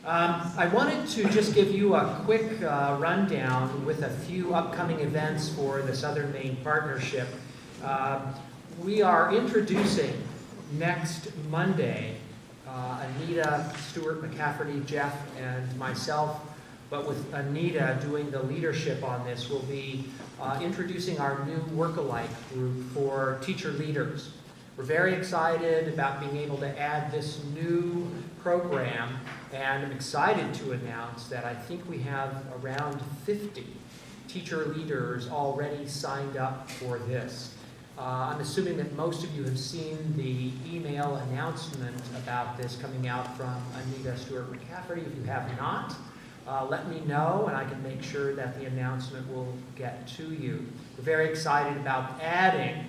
I wanted to just give you a quick rundown with a few upcoming events for the Southern Maine Partnership. We are introducing next Monday Anita, Stuart McCafferty, Jeff, and myself, but with Anita doing the leadership on this, we'll be introducing our new Work-alike group for teacher leaders. We're very excited about being able to add this new program, and I'm excited to announce that I think we have around 50 teacher leaders already signed up for this. I'm assuming that most of you have seen the email announcement about this coming out from Anita Stewart McCafferty. If you have not, let me know and I can make sure that the announcement will get to you. We're very excited about adding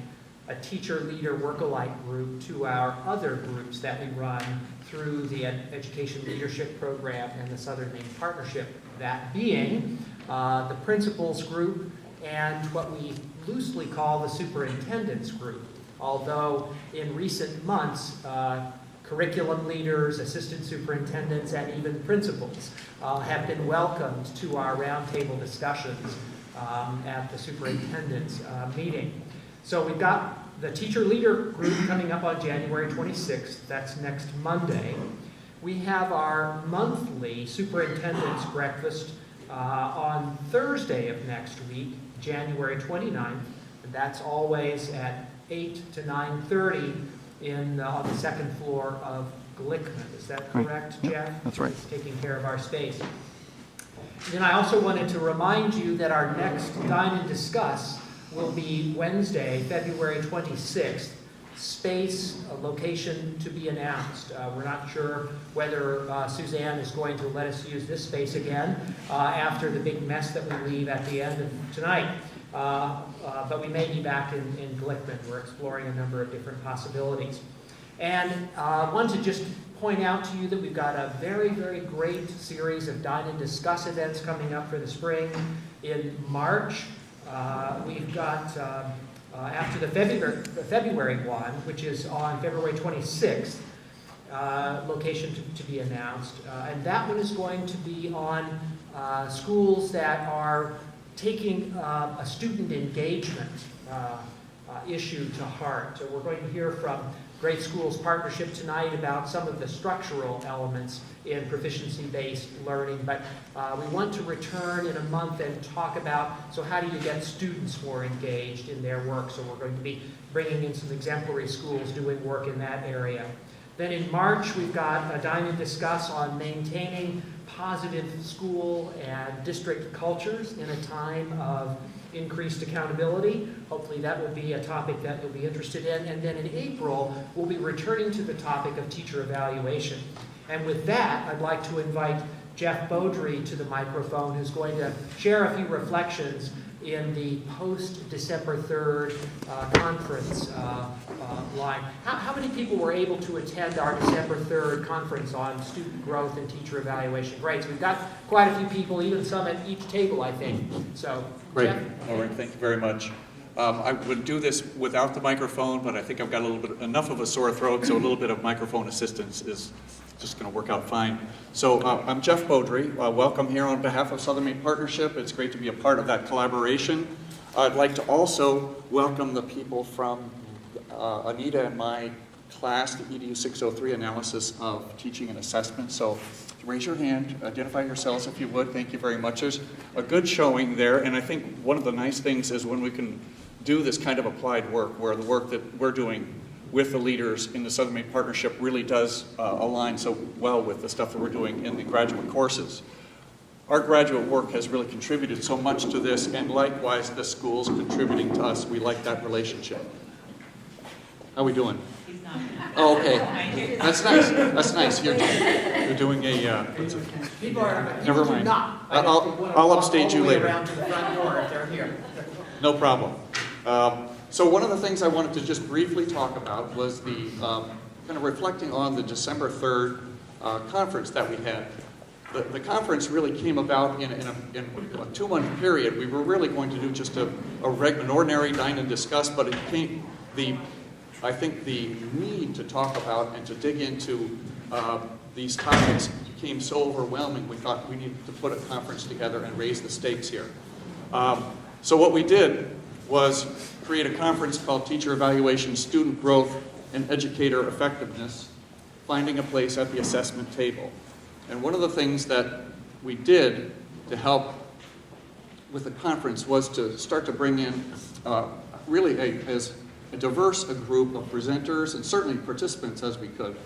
a teacher leader work-alike group to our other groups that we run through the Education Leadership Program and the Southern Maine Partnership, that being the principals group and what we loosely call the superintendent's group. Although in recent months, curriculum leaders, assistant superintendents, and even principals have been welcomed to our roundtable discussions at the superintendent's meeting. So we've got the teacher leader group coming up on January 26th. That's next Monday. We have our monthly superintendent's breakfast on Thursday of next week, January 29th. And that's always at 8 to 9:30 on the second floor of Glickman. Is that correct, Right. Jeff? Yep, that's right. Taking care of our space. And then I also wanted to remind you that our next Dine and Discuss will be Wednesday, February 26th. Space, location to be announced. We're not sure whether Suzanne is going to let us use this space again after the big mess that we leave at the end of tonight. But we may be back in Glickman. We're exploring a number of different possibilities. And I want to just point out to you that we've got a very, very great series of Dine and Discuss events coming up for the spring. In March, we've got, after the February one, which is on February 26th, location to be announced. And that one is going to be on schools that are taking a student engagement issue to heart. So we're going to hear from Great Schools Partnership tonight about some of the structural elements in proficiency-based learning, but we want to return in a month and talk about, so how do you get students more engaged in their work? So we're going to be bringing in some exemplary schools doing work in that area. Then in March, we've got a Dine and Discuss on maintaining positive school and district cultures in a time of increased accountability. Hopefully that will be a topic that you'll be interested in. And then in April, we'll be returning to the topic of teacher evaluation. And with that, I'd like to invite Jeff Beaudry to the microphone, who's going to share a few reflections in the post-December 3rd conference line. How many people were able to attend our December 3rd conference on student growth and teacher evaluation? Great. So we've got quite a few people, even some at each table, I think. So, great. Jeff? All right, thank you very much. I would do this without the microphone, but I think I've got enough of a sore throat, so a little bit of microphone assistance is just going to work out fine. So I'm Jeff Beaudry. Welcome here on behalf of Southern Maine Partnership. It's great to be a part of that collaboration. I'd like to also welcome the people from Anita and my class, the EDU 603 analysis of teaching and assessment. So raise your hand, identify yourselves if you would. Thank you very much. There's a good showing there, and I think one of the nice things is when we can do this kind of applied work, where the work that we're doing with the leaders in the Southern Maine Partnership really does align so well with the stuff that we're doing in the graduate courses. Our graduate work has really contributed so much to this, and likewise the school's contributing to us. We like that relationship. How are we doing? Oh, okay. That's nice. That's nice. You're doing a. Never mind. I'll upstage you later. Around to the front door if they're here. No problem. So one of the things I wanted to just briefly talk about was the kind of reflecting on the December 3rd conference that we had. The conference really came about in a 2-month period. We were really going to do just an ordinary Dine and Discuss, but it came I think the need to talk about and to dig into these topics became so overwhelming, we thought we needed to put a conference together and raise the stakes here. So what we did was create a conference called Teacher Evaluation, Student Growth, and Educator Effectiveness, Finding a Place at the Assessment Table. And one of the things that we did to help with the conference was to start to bring in really as diverse a group of presenters and certainly participants as we could.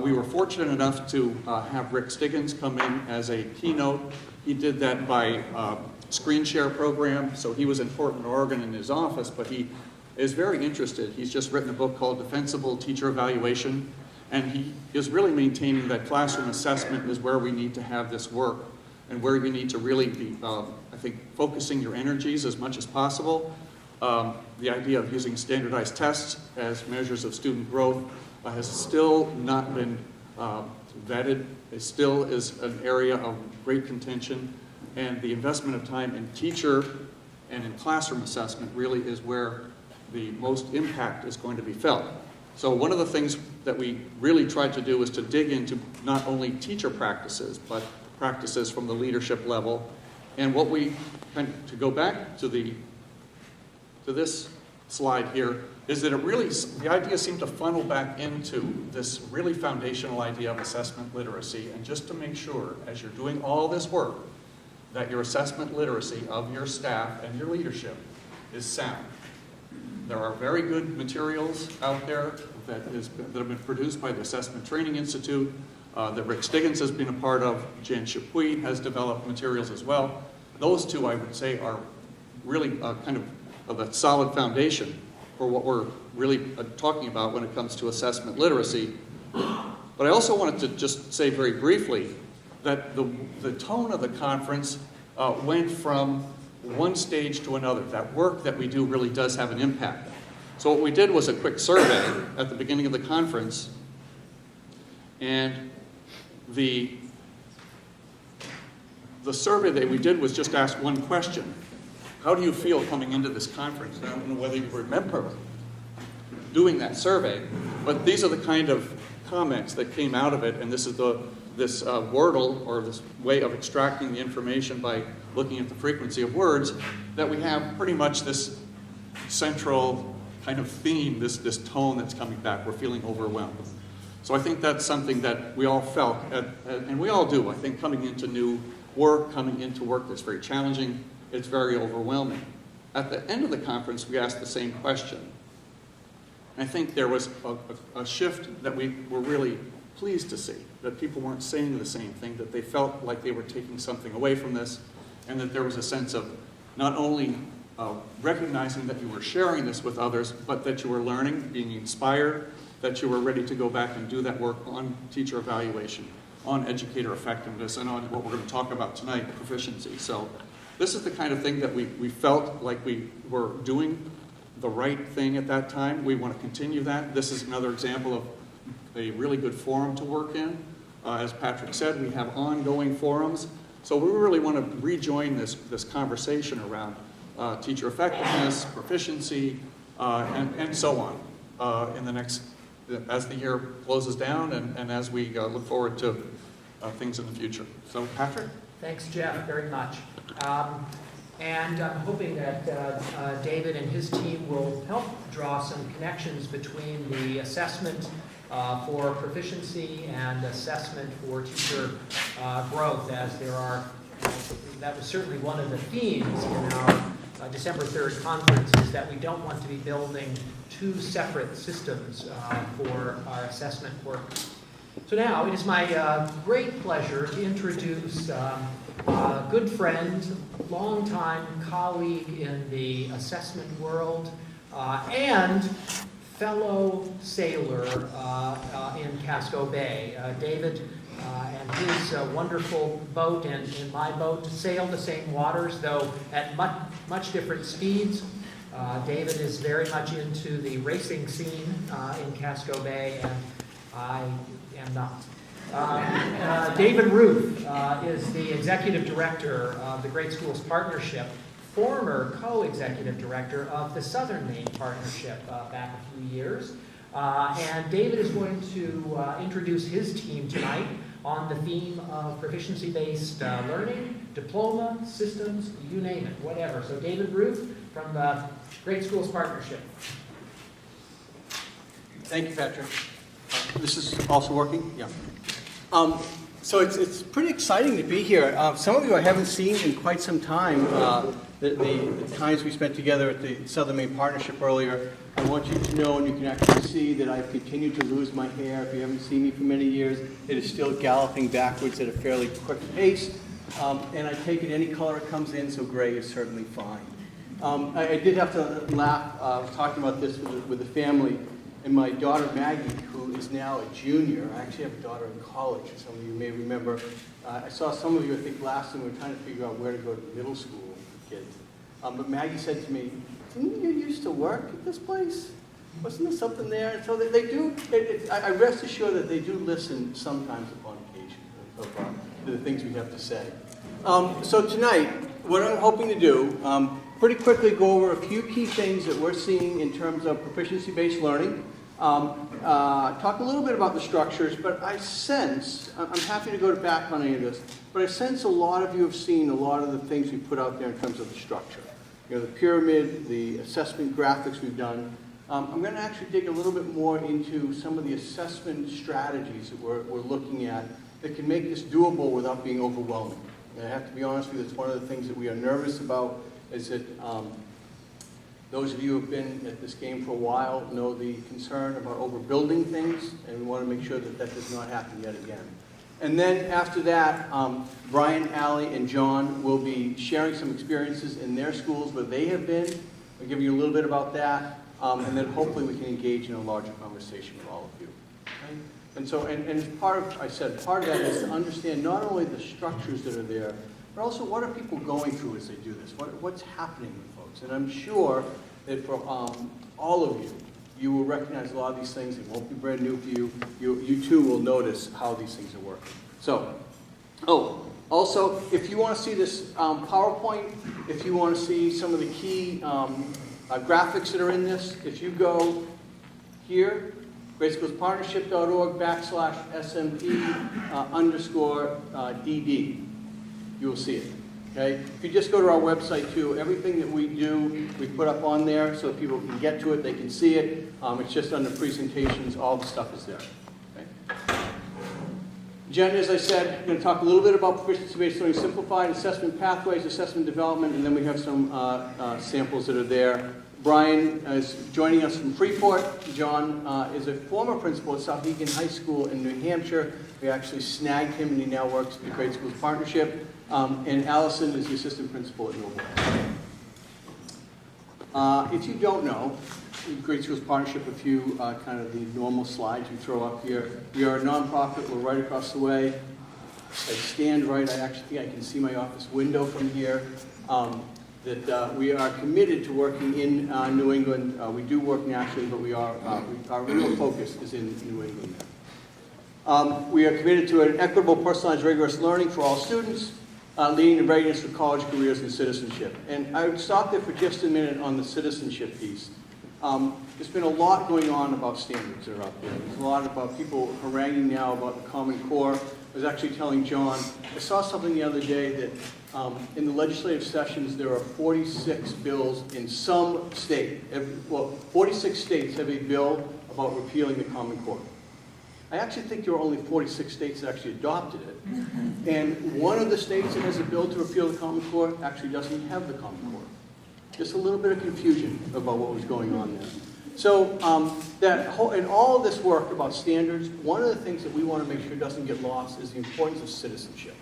We were fortunate enough to have Rick Stiggins come in as a keynote. He did that by screen share program, so he was in Portland, Oregon in his office, but he is very interested. He's just written a book called Defensible Teacher Evaluation, and he is really maintaining that classroom assessment is where we need to have this work and where you need to really be, I think, focusing your energies as much as possible. The idea of using standardized tests as measures of student growth has still not been vetted. It still is an area of great contention, and the investment of time in teacher and in classroom assessment really is where the most impact is going to be felt. So one of the things that we really tried to do is to dig into not only teacher practices, but practices from the leadership level. And what we, to go back to this slide here, is that it really, the idea seemed to funnel back into this really foundational idea of assessment literacy, and just to make sure, as you're doing all this work, that your assessment literacy of your staff and your leadership is sound. There are very good materials out there that have been produced by the Assessment Training Institute, that Rick Stiggins has been a part of. Jan Chapuis has developed materials as well. Those two, I would say, are really kind of a solid foundation for what we're really talking about when it comes to assessment literacy. But I also wanted to just say very briefly that the tone of the conference went from one stage to another. That work that we do really does have an impact. So what we did was a quick survey at the beginning of the conference, and the survey that we did was just ask one question. How do you feel coming into this conference? And I don't know whether you remember doing that survey, but these are the kind of comments that came out of it, and this is this wordle, or this way of extracting the information by looking at the frequency of words, that we have pretty much this central kind of theme, this tone that's coming back. We're feeling overwhelmed. So I think that's something that we all felt, and we all do. I think coming into new work, coming into work that's very challenging, it's very overwhelming. At the end of the conference, we asked the same question. I think there was a shift that we were really pleased to see, that people weren't saying the same thing, that they felt like they were taking something away from this, and that there was a sense of not only recognizing that you were sharing this with others, but that you were learning, being inspired, that you were ready to go back and do that work on teacher evaluation, on educator effectiveness, and on what we're going to talk about tonight, proficiency. So this is the kind of thing that we felt like we were doing the right thing at that time. We want to continue that. This is another example of a really good forum to work in. As Patrick said, we have ongoing forums. So we really want to rejoin this conversation around teacher effectiveness, proficiency, and so on in the next, as the year closes down and as we look forward to things in the future. So Patrick? Thanks, Jeff, very much. And I'm hoping that David and his team will help draw some connections between the assessment for proficiency and assessment for teacher growth, as there are, that was certainly one of the themes in our December 3rd conference, is that we don't want to be building two separate systems for our assessment work. So now it is my great pleasure to introduce a good friend, longtime colleague in the assessment world, and fellow sailor in Casco Bay. David and his wonderful boat and my boat sail the same waters, though at much different speeds. David is very much into the racing scene in Casco Bay, and I am not. David Ruth is the executive director of the Great Schools Partnership, former co-executive director of the Southern Maine Partnership back a few years. And David is going to introduce his team tonight. on the theme of proficiency-based learning, diploma, systems, you name it, whatever. So David Ruth from the Great Schools Partnership. Thank you, Patrick. This is also working? Yeah. So it's pretty exciting to be here. Some of you I haven't seen in quite some time. The times we spent together at the Southern Maine Partnership earlier, I want you to know, and you can actually see that I've continued to lose my hair. If you haven't seen me for many years, it is still galloping backwards at a fairly quick pace. And I take it any color it comes in, so gray is certainly fine. I did have to laugh. I was talking about this with the family. And my daughter Maggie, who is now a junior, I actually have a daughter in college, as some of you may remember. I saw some of you, I think, last time we were trying to figure out where to go to middle school for kids. But Maggie said to me, "Didn't you used to work at this place? Wasn't there something there?" And so they do, I rest assured that they do listen sometimes upon occasion to the things we have to say. So tonight, what I'm hoping to do, pretty quickly go over a few key things that we're seeing in terms of proficiency-based learning. Talk a little bit about the structures, but I sense, I'm happy to go back on any of this, but I sense a lot of you have seen a lot of the things we put out there in terms of the structure. You know, the pyramid, the assessment graphics we've done. I'm going to actually dig a little bit more into some of the assessment strategies that we're looking at that can make this doable without being overwhelming. And I have to be honest with you, it's one of the things that we are nervous about, is that those of you who have been at this game for a while know the concern about overbuilding things, and we want to make sure that that does not happen yet again. And then after that, Brian, Allie, and John will be sharing some experiences in their schools where they have been. I'll give you a little bit about that, and then hopefully we can engage in a larger conversation with all of you. Okay? And so, and as part of, I said, part of that is to understand not only the structures that are there, but also what are people going through as they do this? What's happening with folks? And I'm sure that for all of you, you will recognize a lot of these things. It won't be brand new for you. You too will notice how these things are working. So, also, if you want to see this PowerPoint, if you want to see some of the key graphics that are in this, if you go here, greatschoolspartnership.org/SMP_DD. You will see it. Okay? If you just go to our website too, everything that we do, we put up on there so people can get to it, they can see it. It's just under presentations, all the stuff is there. Okay? Agenda, as I said, we're going to talk a little bit about proficiency-based learning simplified, assessment pathways, assessment development, and then we have some samples that are there. Brian is joining us from Freeport. John is a former principal at Souhegan High School in New Hampshire. We actually snagged him, and he now works at the Great Schools Partnership. And Allison is the assistant principal at Noble. If you don't know, Great Schools Partnership, a few kind of the normal slides you throw up here. We are a nonprofit. We're right across the way. I stand right. I actually think I can see my office window from here. We are committed to working in New England. We do work nationally, but our real focus is in New England. We are committed to an equitable, personalized, rigorous learning for all students, leading to readiness for college, careers, and citizenship. And I would stop there for just a minute on the citizenship piece. There's been a lot going on about standards that are out there. There's a lot about people haranguing now about the Common Core. I was actually telling John, I saw something the other day that in the legislative sessions there are 46 bills in some state. 46 states have a bill about repealing the Common Core. I actually think there are only 46 states that actually adopted it. And one of the states that has a bill to repeal the Common Core actually doesn't have the Common Core. Just a little bit of confusion about what was going on there. So in all of this work about standards, one of the things that we want to make sure doesn't get lost is the importance of citizenship.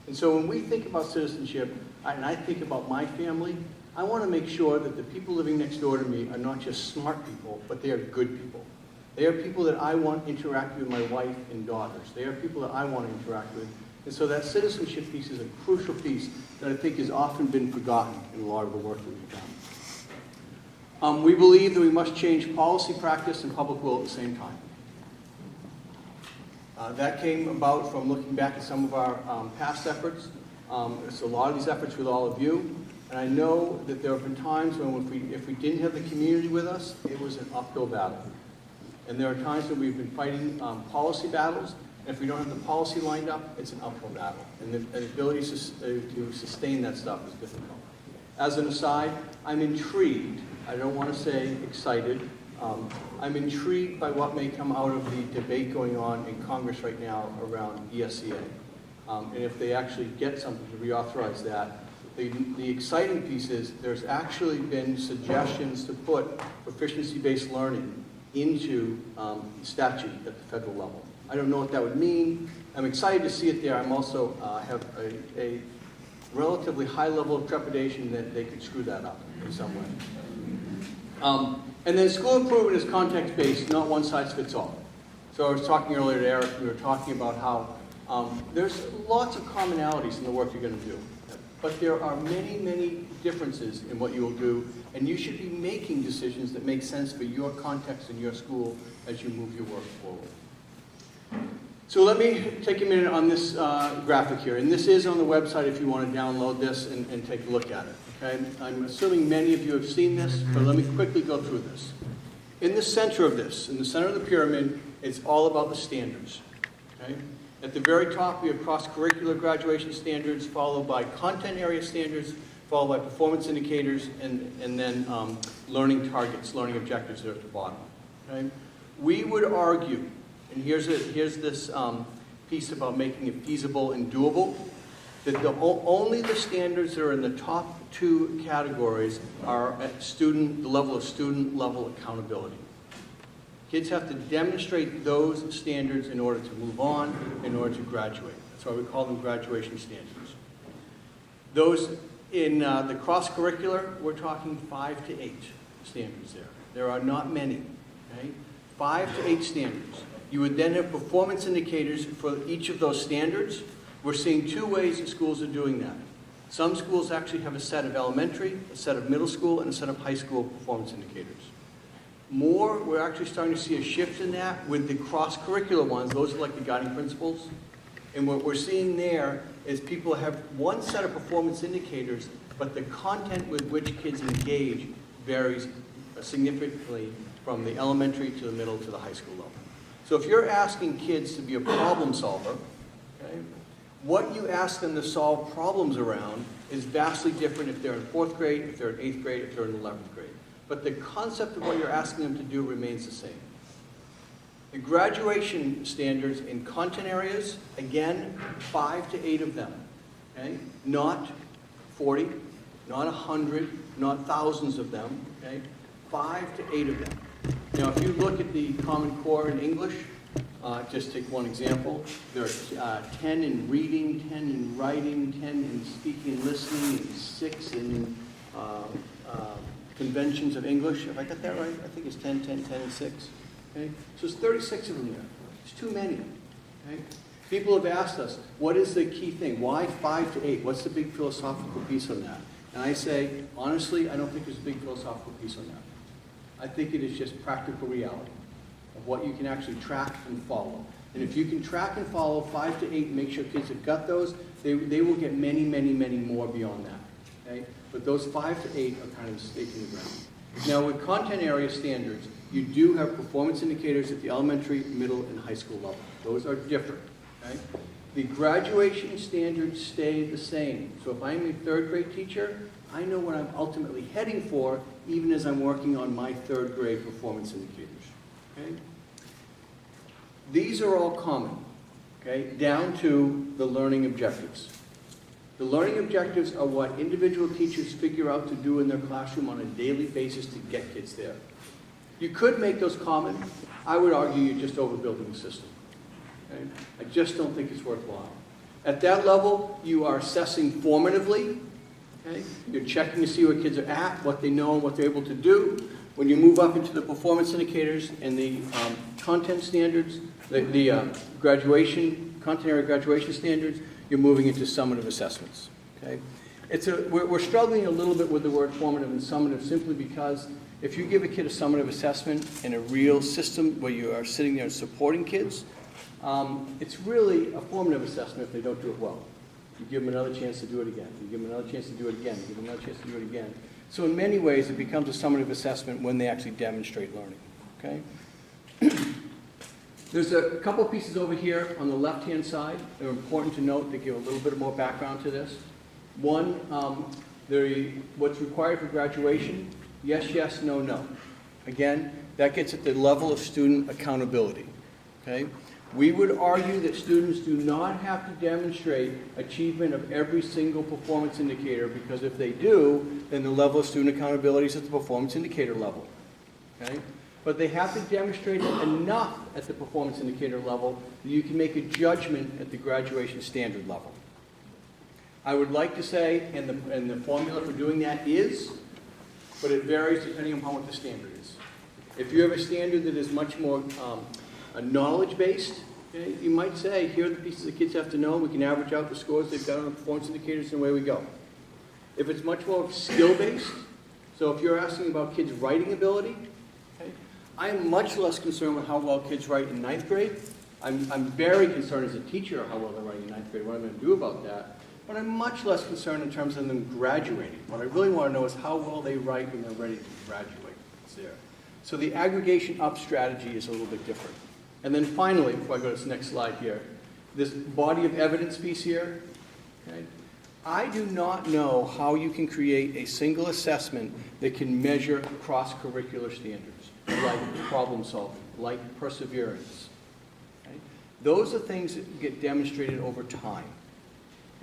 And so when we think about citizenship, and I think about my family, I want to make sure that the people living next door to me are not just smart people, but they are good people. They are people that I want to interact with my wife and daughters. They are people that I want to interact with. And so that citizenship piece is a crucial piece that I think has often been forgotten in a lot of the work that we've done. We believe that we must change policy, practice, and public will at the same time. That came about from looking back at some of our past efforts. It's a lot of these efforts with all of you. And I know that there have been times when if we didn't have the community with us, it was an uphill battle. And there are times when we've been fighting policy battles, And if we don't have the policy lined up, it's an uphill battle. And the ability to sustain that stuff is difficult. As an aside, I'm intrigued, I don't want to say excited, I'm intrigued by what may come out of the debate going on in Congress right now around ESCA. And if they actually get something to reauthorize that, the exciting piece is there's actually been suggestions to put proficiency-based learning into statute at the federal level. I don't know what that would mean. I'm excited to see it there. I'm also have a relatively high level of trepidation that they could screw that up in some way. And then school improvement is context-based, not one size fits all. So I was talking earlier to Eric, we were talking about how there's lots of commonalities in the work you're going to do. But there are many, many differences in what you will do, and you should be making decisions that make sense for your context and your school as you move your work forward. So let me take a minute on this graphic here, and this is on the website if you want to download this and take a look at it. Okay? I'm assuming many of you have seen this, but let me quickly go through this. In the center of this, in the center of the pyramid, it's all about the standards. Okay? At the very top, we have cross-curricular graduation standards, followed by content area standards, followed by performance indicators, and then learning targets, learning objectives are at the bottom. Okay? We would argue, and here's this piece about making it feasible and doable, that only the standards that are in the top two categories are at the level of student level accountability. Kids have to demonstrate those standards in order to move on, in order to graduate. That's why we call them graduation standards. Those in the cross-curricular, we're talking 5 to 8 standards there. There are not many, okay? 5 to 8 standards. You would then have performance indicators for each of those standards. We're seeing two ways that schools are doing that. Some schools actually have a set of elementary, a set of middle school, and a set of high school performance indicators. We're actually starting to see a shift in that with the cross-curricular ones. Those are like the guiding principles. And what we're seeing there is people have one set of performance indicators, but the content with which kids engage varies significantly from the elementary to the middle to the high school level. So if you're asking kids to be a problem solver, okay, what you ask them to solve problems around is vastly different if they're in 4th grade, if they're in 8th grade, if they're in 11th grade. But the concept of what you're asking them to do remains the same. The graduation standards in content areas, again, 5 to 8 of them. Okay? Not 40, not 100, not thousands of them. Okay? 5 to 8 of them. Now, if you look at the Common Core in English, just take one example. There are 10 in reading, 10 in writing, 10 in speaking and listening, and 6 in conventions of English. Have I got that right? I think it's 10, 10, 10, and 6. Okay? So it's 36 of them there. It's too many. Okay? People have asked us, what is the key thing? Why 5 to 8? What's the big philosophical piece on that? And I say, honestly, I don't think there's a big philosophical piece on that. I think it is just practical reality of what you can actually track and follow. And if you can track and follow 5 to 8 and make sure kids have got those, they will get many, many, many more beyond that. Okay? But those 5 to 8 are kind of a stake in the ground. Now, with content area standards, you do have performance indicators at the elementary, middle, and high school level. Those are different. Okay? The graduation standards stay the same. So if I'm a 3rd grade teacher, I know what I'm ultimately heading for, even as I'm working on my 3rd grade performance indicators. Okay? These are all common, okay, down to the learning objectives. The learning objectives are what individual teachers figure out to do in their classroom on a daily basis to get kids there. You could make those common. I would argue you're just overbuilding the system. Okay? I just don't think it's worthwhile. At that level, you are assessing formatively. Okay? You're checking to see where kids are at, what they know, and what they're able to do. When you move up into the performance indicators and the content standards, the graduation, content area graduation standards, you're moving into summative assessments. Okay? We're struggling a little bit with the word formative and summative simply because if you give a kid a summative assessment in a real system where you are sitting there supporting kids, it's really a formative assessment if they don't do it well. You give them another chance to do it again. You give them another chance to do it again. You give them another chance to do it again. So in many ways, it becomes a summative assessment when they actually demonstrate learning. Okay? There's a couple pieces over here on the left-hand side that are important to note that give a little bit more background to this. One, what's required for graduation, yes, yes, no, no. Again, that gets at the level of student accountability, okay? We would argue that students do not have to demonstrate achievement of every single performance indicator, because if they do, then the level of student accountability is at the performance indicator level, okay? But they have to demonstrate it enough at the performance indicator level that you can make a judgment at the graduation standard level. I would like to say, and the formula for doing that is, but it varies depending upon what the standard is. If you have a standard that is much more knowledge-based, okay, you might say, here are the pieces the kids have to know, we can average out the scores they've got on the performance indicators, and away we go. If it's much more skill-based, so if you're asking about kids' writing ability, okay, I am much less concerned with how well kids write in 9th grade. I'm very concerned as a teacher how well they're writing in 9th grade, what I'm going to do about that. But I'm much less concerned in terms of them graduating. What I really want to know is how well they write when they're ready to graduate. It's there. So the aggregation up strategy is a little bit different. And then finally, before I go to this next slide here, this body of evidence piece here, okay? I do not know how you can create a single assessment that can measure cross-curricular standards, like problem solving, like perseverance. Okay? Those are things that get demonstrated over time.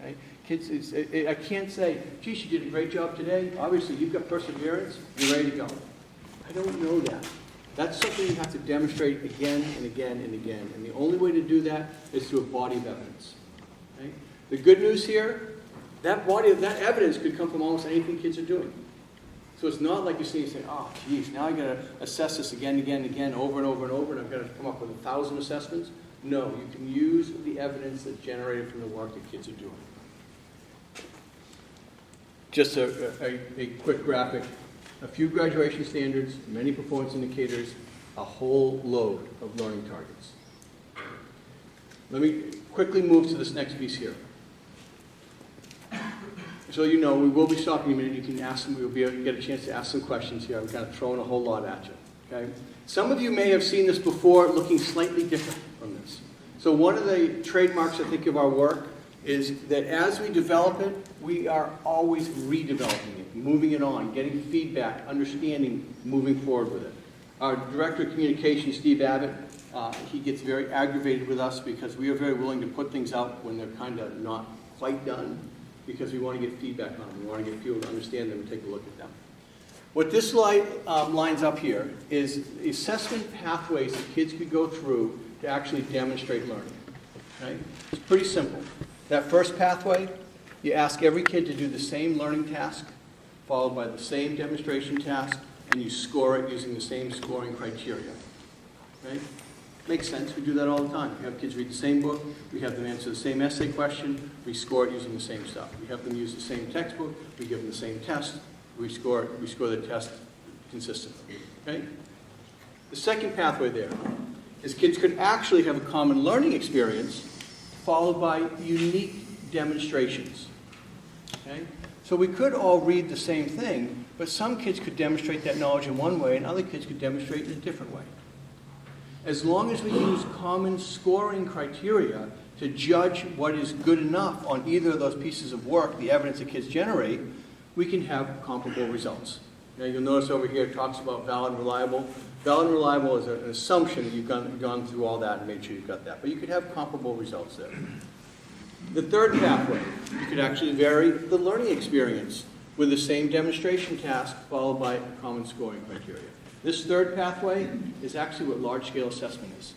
Okay? Kids, I can't say, geez, you did a great job today. Obviously, you've got perseverance. You're ready to go. I don't know that. That's something you have to demonstrate again and again and again. And the only way to do that is through a body of evidence. Okay? The good news here, that evidence could come from almost anything kids are doing. So it's not like you say, oh, geez, now I got to assess this again, over and over and over, and I've got to come up with 1,000 assessments. No, you can use the evidence that's generated from the work that kids are doing. Just a quick graphic. A few graduation standards, many performance indicators, a whole load of learning targets. Let me quickly move to this next piece here. So you know, we will be stopping in a minute. You can ask them, we'll be able to get a chance to ask some questions here. I'm kind of throwing a whole lot at you. Okay? Some of you may have seen this before, looking slightly different from this. So one of the trademarks, I think, of our work is that as we develop it, we are always redeveloping it, moving it on, getting feedback, understanding, moving forward with it. Our Director of Communications, Steve Abbott, he gets very aggravated with us because we are very willing to put things out when they're kind of not quite done, because we want to get feedback on them. We want to get people to understand them and take a look at them. What this lines up here is assessment pathways that kids could go through to actually demonstrate learning. Okay? It's pretty simple. That first pathway, you ask every kid to do the same learning task, followed by the same demonstration task, and you score it using the same scoring criteria. Okay? Makes sense. We do that all the time. We have kids read the same book. We have them answer the same essay question. We score it using the same stuff. We have them use the same textbook. We give them the same test. We score the test consistently. Okay? The second pathway there is kids could actually have a common learning experience followed by unique demonstrations. Okay? So we could all read the same thing, but some kids could demonstrate that knowledge in one way and other kids could demonstrate it in a different way. As long as we use common scoring criteria to judge what is good enough on either of those pieces of work, the evidence that kids generate, we can have comparable results. Now you'll notice over here it talks about valid and reliable. Valid and reliable is an assumption that you've gone through all that and made sure you've got that. But you could have comparable results there. The third pathway, you could actually vary the learning experience with the same demonstration task followed by common scoring criteria. This third pathway is actually what large-scale assessment is.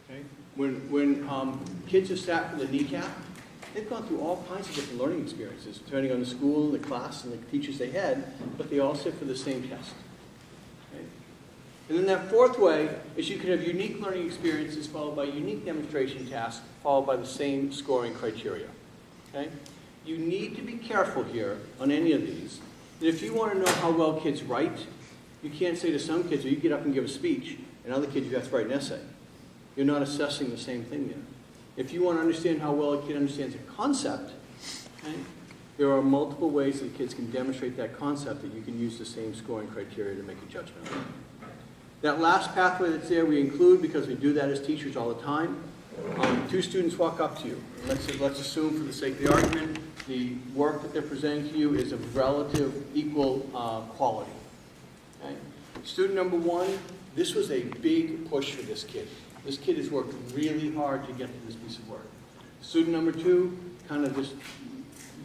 Okay? When kids have sat for the kneecap, they've gone through all kinds of different learning experiences, depending on the school, the class, and the teachers they had, but they all sit for the same test. Okay? And then that fourth way is you could have unique learning experiences followed by unique demonstration tasks, followed by the same scoring criteria. Okay? You need to be careful here on any of these. And if you want to know how well kids write, you can't say to some kids, well, you get up and give a speech, and other kids, you have to write an essay. You're not assessing the same thing there. If you want to understand how well a kid understands a concept, okay, there are multiple ways that kids can demonstrate that concept that you can use the same scoring criteria to make a judgment on. That last pathway that's there we include because we do that as teachers all the time. Two students walk up to you. Let's assume for the sake of the argument, the work that they're presenting to you is of relative equal quality. Okay? Student number one, this was a big push for this kid. This kid has worked really hard to get to this piece of work. Student number two kind of just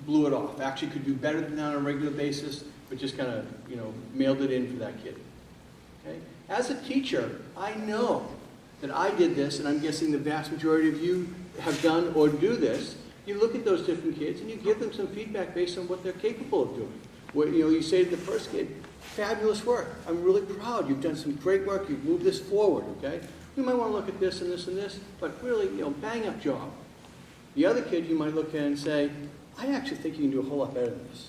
blew it off. Actually could do better than that on a regular basis, but just kind of, mailed it in for that kid. Okay? As a teacher, I know that I did this, and I'm guessing the vast majority of you have done or do this. You look at those different kids and you give them some feedback based on what they're capable of doing. You say to the first kid, fabulous work. I'm really proud. You've done some great work. You've moved this forward, okay? You might want to look at this and this and this, but really, bang up job. The other kid you might look at and say, I actually think you can do a whole lot better than this.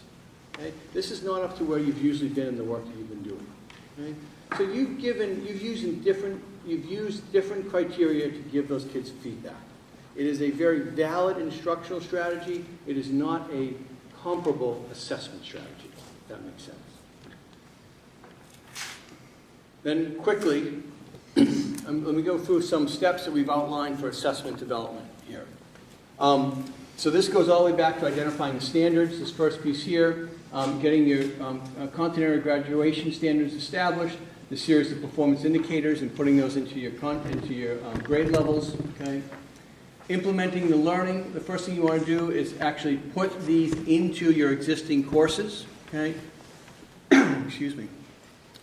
Okay? This is not up to where you've usually been in the work that you've been doing. Okay? So you've used different criteria to give those kids feedback. It is a very valid instructional strategy. It is not a comparable assessment strategy, if that makes sense. Then quickly, let me go through some steps that we've outlined for assessment development here. So this goes all the way back to identifying the standards, this first piece here, getting your content area graduation standards established, the series of performance indicators and putting those into your grade levels, okay? Implementing the learning, the first thing you want to do is actually put these into your existing courses, okay? Excuse me.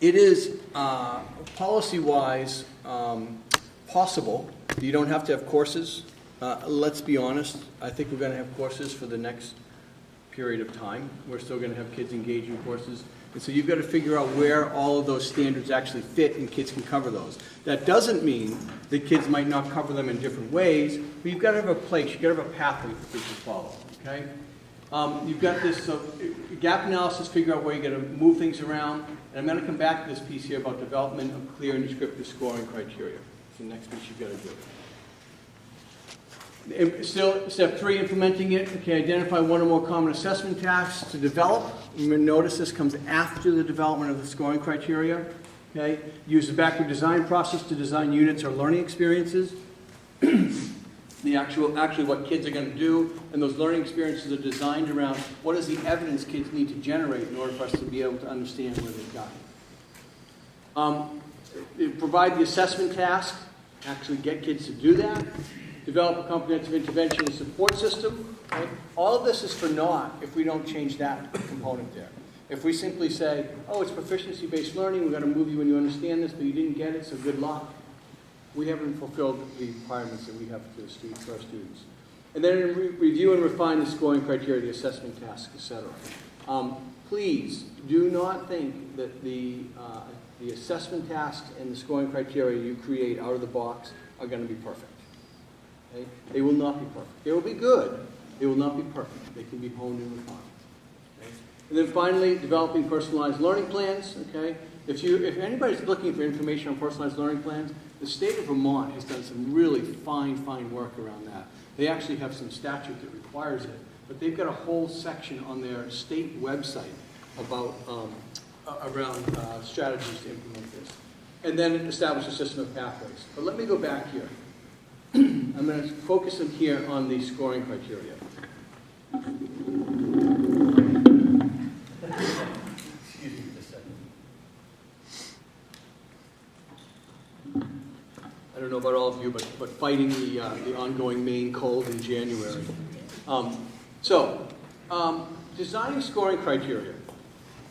It is policy-wise possible. You don't have to have courses. Let's be honest, I think we're going to have courses for the next period of time. We're still going to have kids engage in courses. And so you've got to figure out where all of those standards actually fit and kids can cover those. That doesn't mean that kids might not cover them in different ways, but you've got to have a place, you've got to have a pathway for kids to follow, okay? You've got this gap analysis, figure out where you're going to move things around, and I'm going to come back to this piece here about development of clear and descriptive scoring criteria. It's the next piece you've got to do. Still, step 3, implementing it. Okay, identify one or more common assessment tasks to develop. You may notice this comes after the development of the scoring criteria. Okay, use the backward design process to design units or learning experiences. Actually what kids are going to do, and those learning experiences are designed around what is the evidence kids need to generate in order for us to be able to understand where they've gotten. Provide the assessment task, actually get kids to do that. Develop a comprehensive intervention and support system. Right? All of this is for naught if we don't change that component there. If we simply say, oh, it's proficiency-based learning, we're going to move you when you understand this, but you didn't get it, so good luck. We haven't fulfilled the requirements that we have for our students. And then review and refine the scoring criteria, the assessment tasks, etc. Please do not think that the assessment tasks and the scoring criteria you create out of the box are going to be perfect. Okay? They will not be perfect. They will be good. They will not be perfect. They can be honed and refined. Okay? And then finally, developing personalized learning plans. Okay? If anybody's looking for information on personalized learning plans, the state of Vermont has done some really fine work around that. They actually have some statute that requires it, but they've got a whole section on their state website about around strategies to implement this. And then establish a system of pathways. But let me go back here. I'm going to focus in here on the scoring criteria. Excuse me just a second. I don't know about all of you, but fighting the ongoing Maine cold in January. Designing scoring criteria.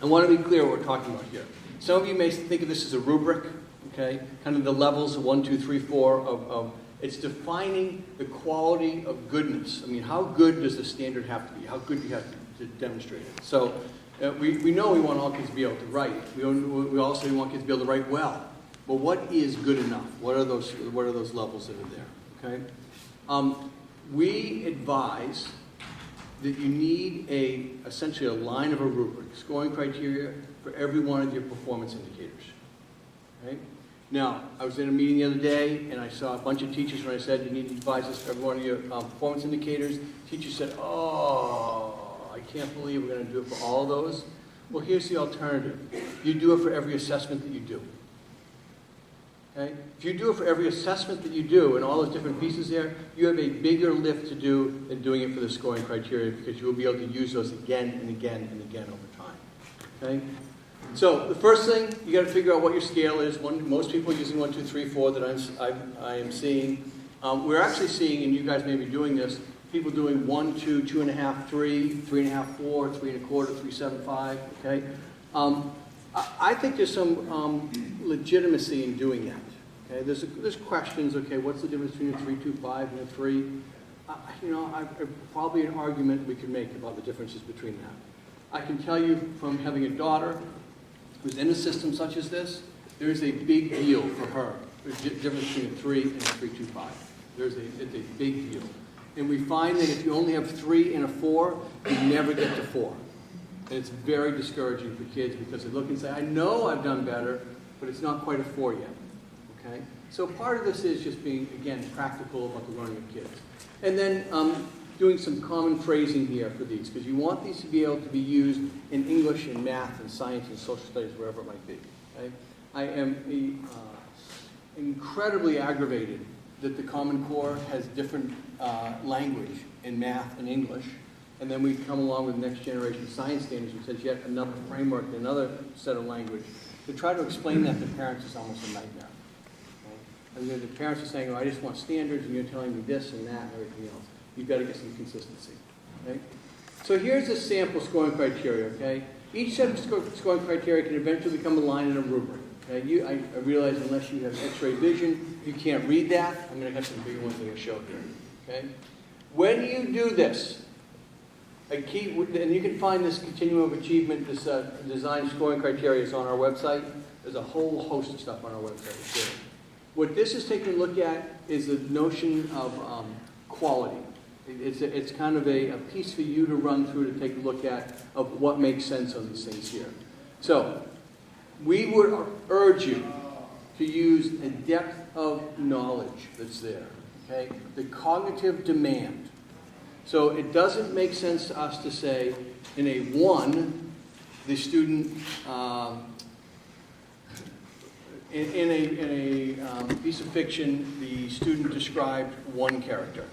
I want to be clear what we're talking about here. Some of you may think of this as a rubric, okay? Kind of the levels of 1, 2, 3, 4 of it's defining the quality of goodness. I mean, how good does the standard have to be? How good do you have to demonstrate it? So we know we want all kids to be able to write. We also want kids to be able to write well. But what is good enough? What are those levels that are there? Okay. We advise that you need essentially a line of a rubric, scoring criteria for every one of your performance indicators. Okay. Now, I was in a meeting the other day, and I saw a bunch of teachers when I said you need to advise this for every one of your performance indicators. Teachers said, oh, I can't believe we're going to do it for all of those. Well, here's the alternative. You do it for every assessment that you do. Okay? If you do it for every assessment that you do and all those different pieces there, you have a bigger lift to do than doing it for the scoring criteria because you will be able to use those again and again and again over time. Okay? So the first thing, you got to figure out what your scale is. Most people are using 1, 2, 3, 4 that I am seeing. We're actually seeing, and you guys may be doing this, people doing 1, 2, 2.5, 3, 3.5, 4, 3 1/4, 3.75. Okay, I think there's some legitimacy in doing that. Okay, there's questions. Okay, what's the difference between a 3.25 and a 3? Probably an argument we could make about the differences between that. I can tell you from having a daughter who's in a system such as this, there is a big deal for her. There's a difference between a 3 and a 3.25. It's a big deal. And we find that if you only have 3 and a 4, you never get to 4. And it's very discouraging for kids because they look and say, I know I've done better, but it's not quite a 4 yet. Okay? So part of this is just being, again, practical about the learning of kids. And then doing some common phrasing here for these, because you want these to be able to be used in English and math and science and social studies, wherever it might be. Okay? I am incredibly aggravated that the Common Core has different language in math and English, and then we come along with next generation science standards, which has yet another framework, another set of language. To try to explain that to parents is almost a nightmare. Okay? And the parents are saying, oh, I just want standards, and you're telling me this and that and everything else. You've got to get some consistency. Okay? So here's a sample scoring criteria. Okay? Each set of scoring criteria can eventually become a line in a rubric. Okay? I realize unless you have X-ray vision, you can't read that. I'm going to have some bigger ones I'm going to show here. Okay? When you do this, and you can find this continuum of achievement, this design scoring criteria is on our website. There's a whole host of stuff on our website. What this is taking a look at is the notion of quality. It's kind of a piece for you to run through to take a look at of what makes sense on these things here. So we would urge you to use a depth of knowledge that's there. Okay? The cognitive demand. So it doesn't make sense to us to say in a 1, the student in a piece of fiction, the student described 1 character.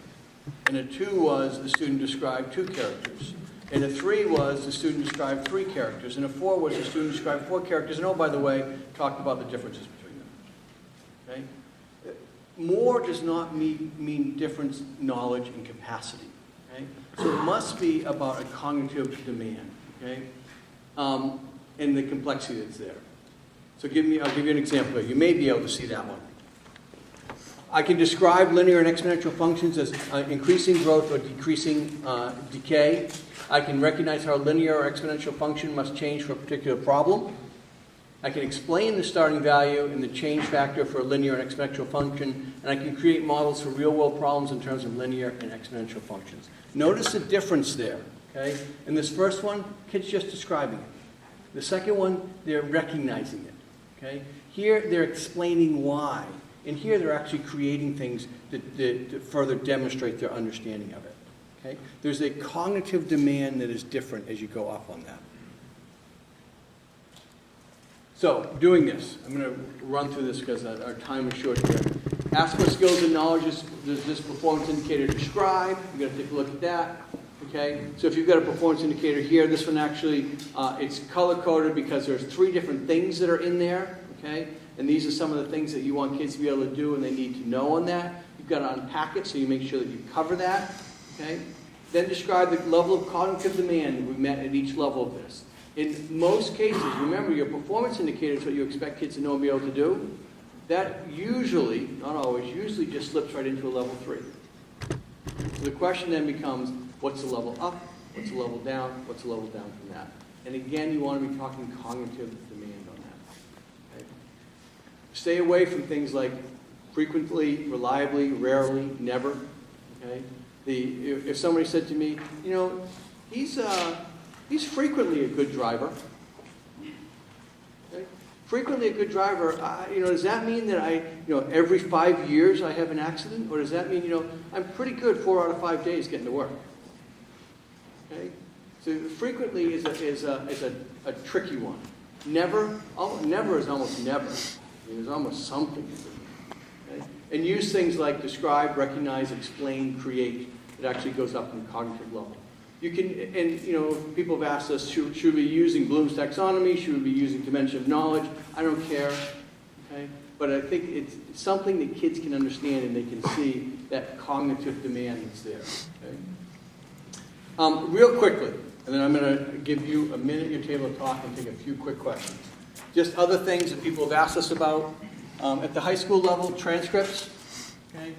And a 2 was the student described 2 characters. And a 3 was the student described 3 characters. And a 4 was the student described 4 characters. And oh, by the way, talked about the differences between them. Okay? More does not mean difference, knowledge, and capacity. Okay? So it must be about a cognitive demand. Okay? And the complexity that's there. So I'll give you an example here. You may be able to see that one. I can describe linear and exponential functions as increasing growth or decreasing decay. I can recognize how a linear or exponential function must change for a particular problem. I can explain the starting value and the change factor for a linear and exponential function, and I can create models for real-world problems in terms of linear and exponential functions. Notice the difference there. Okay? In this first one, kids just describing it. The second one, they're recognizing it. Okay? Here, they're explaining why. And here they're actually creating things that further demonstrate their understanding of it. Okay? There's a cognitive demand that is different as you go up on that. So, doing this, I'm going to run through this because our time is short here. Ask what skills and knowledge does this performance indicator describe? You've got to take a look at that. Okay? So if you've got a performance indicator here, this one actually, it's color-coded because there's 3 different things that are in there. Okay? And these are some of the things that you want kids to be able to do and they need to know on that. You've got to unpack it so you make sure that you cover that. Okay? Then describe the level of cognitive demand we met at each level of this. In most cases, remember your performance indicator is what you expect kids to know and be able to do. That usually, not always, usually just slips right into a level 3. So the question then becomes, what's the level up? What's the level down? What's the level down from that? And again, you want to be talking cognitive demand on that. Okay? Stay away from things like frequently, reliably, rarely, never. Okay? If somebody said to me, you know, he's frequently a good driver. Okay? Frequently a good driver, does that mean that every 5 years I have an accident? Or does that mean, I'm pretty good 4 out of 5 days getting to work? Okay? So frequently is a tricky one. Never is almost never. I mean, there's almost something. and use things like describe, recognize, explain, create. It actually goes up in the cognitive level. You can, and you know, people have asked us, should we be using Bloom's taxonomy? Should we be using dimension of knowledge? I don't care, okay? But I think it's something that kids can understand and they can see that cognitive demand that's there, okay? Real quickly, and then I'm going to give you a minute at your table to talk and take a few quick questions. Just other things that people have asked us about. At the high school level, transcripts, okay?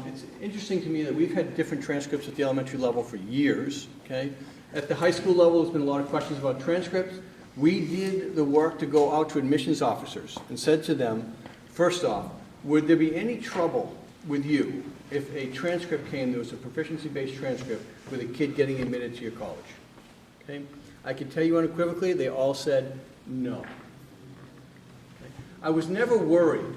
It's interesting to me that we've had different transcripts at the elementary level for years, okay? At the high school level, there's been a lot of questions about transcripts. We did the work to go out to admissions officers and said to them, first off, would there be any trouble with you if a transcript came that was a proficiency-based transcript with a kid getting admitted to your college? Okay? I can tell you unequivocally, they all said no. Okay? I was never worried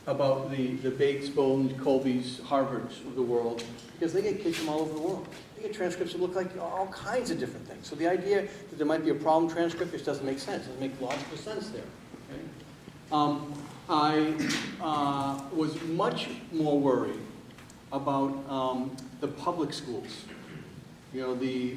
about the Bates, Bowlens, Colbys, Harvards of the world, because they get kids from all over the world. They get transcripts that look like all kinds of different things. So the idea that there might be a problem transcript just doesn't make sense. It doesn't make logical sense there. Okay? I was much more worried about the public schools. You know, the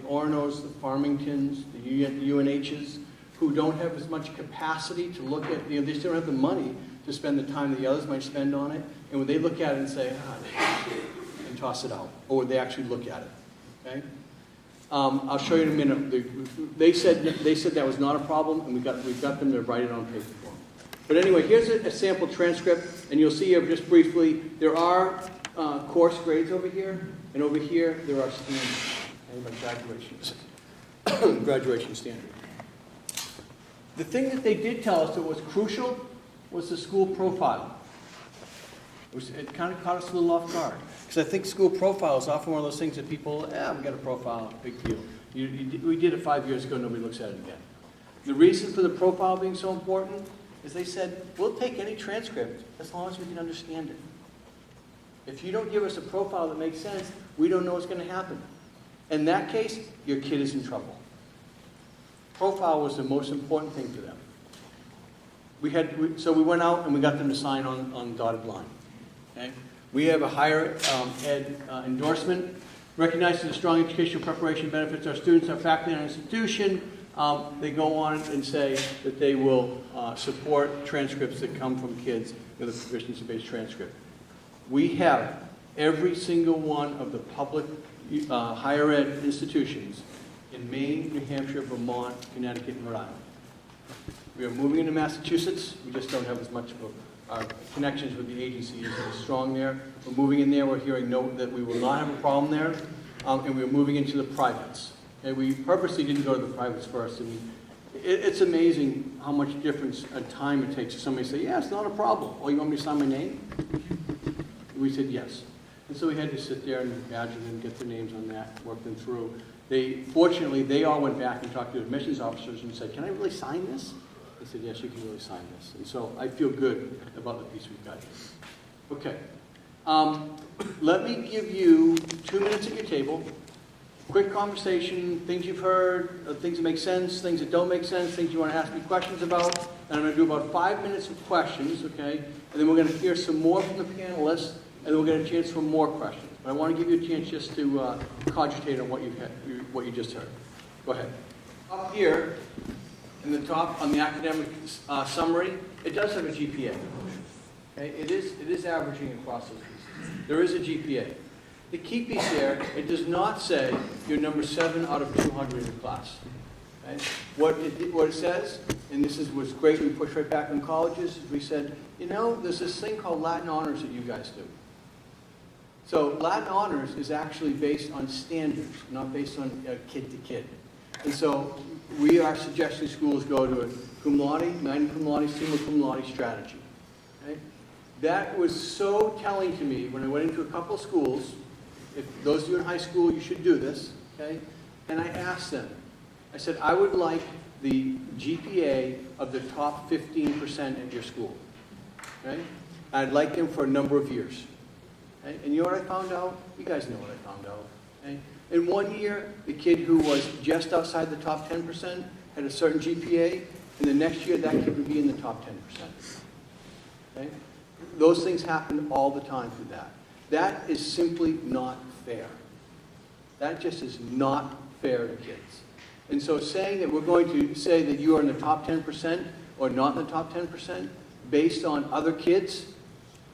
Oronos, the Farmingtons, the UNHs, who don't have as much capacity to look at, you know, they still don't have the money to spend the time that the others might spend on it. And when they look at it and say, and toss it out, or would they actually look at it? Okay? I'll show you in a minute. They said that was not a problem, and we got them to write it on paper for them. But anyway, here's a sample transcript, and you'll see here just briefly, there are course grades over here, and over here there are standards, and graduation standard. The thing that they did tell us that was crucial was the school profile. It kind of caught us a little off guard. Because I think school profile is often one of those things that people, we got a profile, big deal. We did it 5 years ago, nobody looks at it again. The reason for the profile being so important is they said, we'll take any transcript as long as we can understand it. If you don't give us a profile that makes sense, we don't know what's going to happen. In that case, your kid is in trouble. Profile was the most important thing for them. So we went out and we got them to sign on the dotted line. Okay? We have a higher ed endorsement. Recognizing the strong educational preparation benefits our students, our faculty, and our institution. They go on and say that they will support transcripts that come from kids with a proficiency-based transcript. We have every single one of the public higher ed institutions in Maine, New Hampshire, Vermont, Connecticut, and Rhode Island. We are moving into Massachusetts. We just don't have as much of our connections with the agency as strong there. We're moving in there. We're hearing that we will not have a problem there. And we're moving into the privates. And we purposely didn't go to the privates first. And it's amazing how much difference and time it takes for somebody to say, yeah, it's not a problem. Oh, you want me to sign my name? We said yes. And so we had to sit there and badger them, get their names on that, work them through. Fortunately, they all went back and talked to admissions officers and said, can I really sign this? They said, yes, you can really sign this. And so I feel good about the piece we've got here. Okay. Let me give you 2 minutes at your table. Quick conversation, things you've heard, things that make sense, things that don't make sense, things you want to ask me questions about. And I'm going to do about 5 minutes of questions, okay? And then we're going to hear some more from the panelists, and then we'll get a chance for more questions. But I want to give you a chance just to cogitate on what you just heard. Go ahead. Up here, in the top, on the academic summary, it does have a GPA. Okay? It is averaging across those pieces. There is a GPA. The key piece there, it does not say you're number 7 out of 200 in the class. Okay? What it says, and this was great, we pushed right back on colleges, is we said, you know, there's this thing called Latin Honors that you guys do. So Latin Honors is actually based on standards, not based on kid to kid. And so we are suggesting schools go to a cum laude, magna cum laude, summa cum laude strategy. Okay? That was so telling to me when I went into a couple of schools. If those of you in high school, you should do this. Okay? And I asked them, I said, I would like the GPA of the top 15% at your school. Okay? I'd like them for a number of years. Okay? And you know what I found out? You guys know what I found out. Okay? In 1 year, the kid who was just outside the top 10% had a certain GPA, and the next year that kid would be in the top 10%. Okay? Those things happen all the time through that. That is simply not fair. That just is not fair to kids. And so saying that we're going to say that you are in the top 10% or not in the top 10% based on other kids,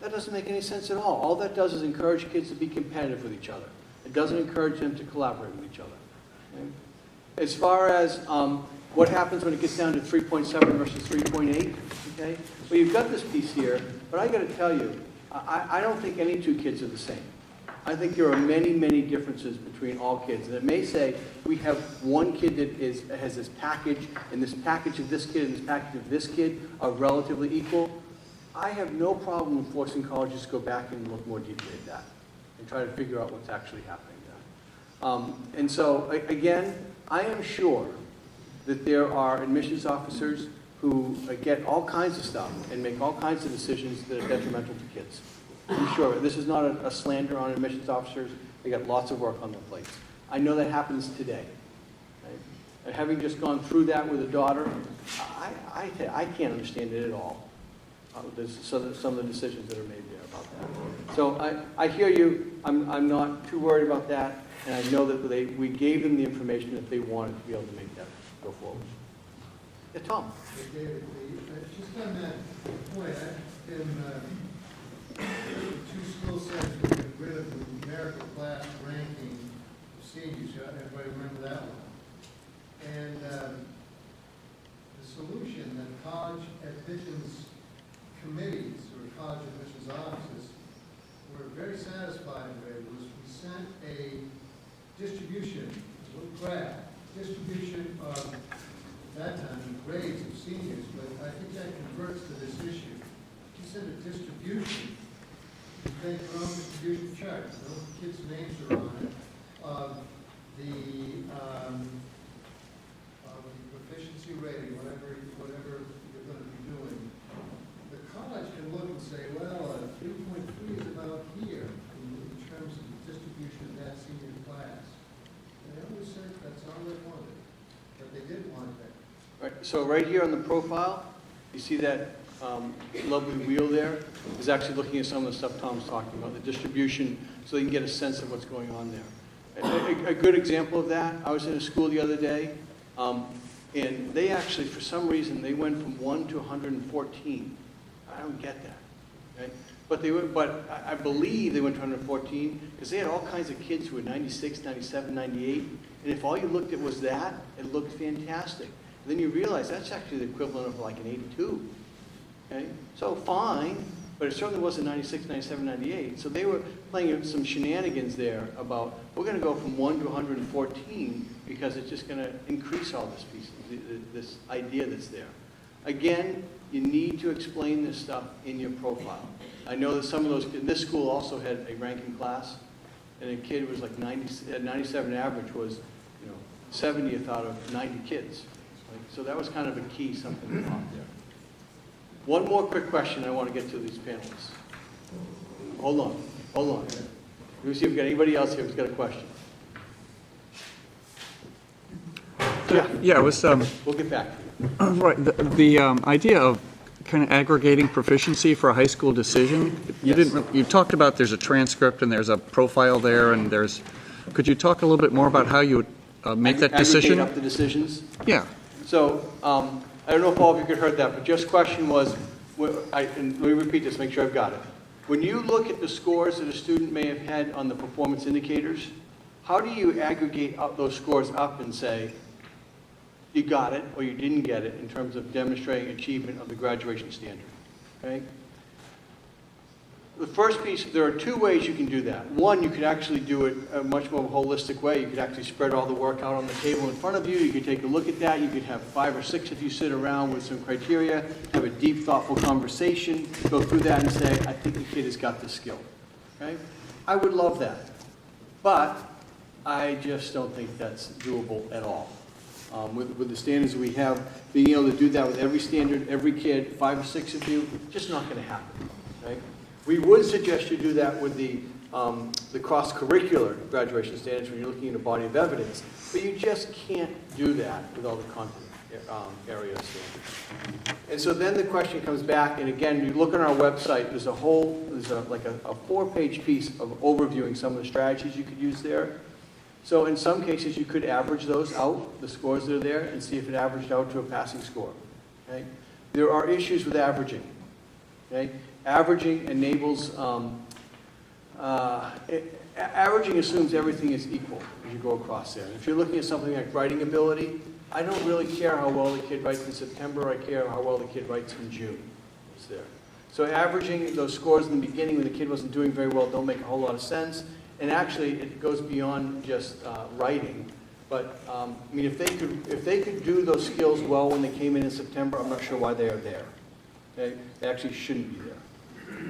that doesn't make any sense at all. All that does is encourage kids to be competitive with each other. It doesn't encourage them to collaborate with each other. Okay? As far as what happens when it gets down to 3.7 versus 3.8, okay? Well, you've got this piece here, but I got to tell you, I don't think any two kids are the same. I think there are many, many differences between all kids. And it may say we have one kid that has this package, and this package of this kid and this package of this kid are relatively equal. I have no problem in forcing colleges to go back and look more deeply at that and try to figure out what's actually happening there. And so, again, I am sure that there are admissions officers who get all kinds of stuff and make all kinds of decisions that are detrimental to kids. I'm sure. This is not a slander on admissions officers. They got lots of work on their plates. I know that happens today. Right? And having just gone through that with a daughter, I can't understand it at all. Some of the decisions that are made there about that. So I hear you. I'm not too worried about that. And I know that we gave them the information that they wanted to be able to make that go forward. Yeah, Tom. Hey, David, just on that point, two school sites were getting rid of the numerical class ranking of seniors. Everybody remember that one? And the solution that college admissions committees or college admissions offices were very satisfied with was we sent a distribution, a little graph, distribution of, at that time, the grades of seniors, but I think that converts to this issue. You send a distribution, you make your own distribution chart, no kids' names are on it, of the proficiency rating, whatever you're going to be doing. The college can look and say, well, 3.3 is about here in terms of the distribution of that senior class. And they always said that's all they wanted, but they didn't want that. Right. So right here on the profile, you see that lovely wheel there is actually looking at some of the stuff Tom's talking about, the distribution, so you can get a sense of what's going on there. A good example of that, I was in a school the other day, and they actually, for some reason, they went from 1 to 114. I don't get that. Right? But I believe they went to 114 because they had all kinds of kids who were 96, 97, 98. And if all you looked at was that, it looked fantastic. And then you realize that's actually the equivalent of like an 82. Okay? So fine, but it certainly wasn't 96, 97, 98. So they were playing some shenanigans there about, we're going to go from 1 to 114 because it's just going to increase all this piece, this idea that's there. Again, you need to explain this stuff in your profile. I know that some of those, this school also had a ranking class, and a kid was like 97 average was, 70th out of 90 kids. So that was kind of a key, something out there. One more quick question I want to get to these panelists. Hold on. Let me see if we've got anybody else here who's got a question. Yeah, it was We'll get back to you. right. The idea of kind of aggregating proficiency for a high school decision. You talked about there's a transcript and there's a profile there, and there's. Could you talk a little bit more about how you would make that decision? Aggregate up the decisions. Yeah. So I don't know if all of you could heard that, but just question was, and let me repeat this, make sure I've got it. When you look at the scores that a student may have had on the performance indicators, how do you aggregate up those scores up and say, you got it or you didn't get it in terms of demonstrating achievement of the graduation standard? Okay? The first piece, there are two ways you can do that. One, you could actually do it a much more holistic way. You could actually spread all the work out on the table in front of you. You could take a look at that. You could have 5 or 6 of you sit around with some criteria, have a deep, thoughtful conversation, go through that and say, I think the kid has got the skill. Okay? I would love that. But I just don't think that's doable at all. With the standards we have, being able to do that with every standard, every kid, 5 or 6 of you, just not going to happen. Right? We would suggest you do that with the cross-curricular graduation standards when you're looking at a body of evidence, but you just can't do that with all the content areas here. And so then the question comes back, and again, you look on our website, there's a 4-page piece of overviewing some of the strategies you could use there. So in some cases, you could average those out, the scores that are there, and see if it averaged out to a passing score. Okay? There are issues with averaging. Okay? Averaging enables, averaging assumes everything is equal as you go across there. And if you're looking at something like writing ability, I don't really care how well the kid writes in September, I care how well the kid writes in June. It's there. So averaging those scores in the beginning when the kid wasn't doing very well don't make a whole lot of sense. And actually, it goes beyond just writing. But I mean, if they could do those skills well when they came in September, I'm not sure why they are there. Okay? They actually shouldn't be there.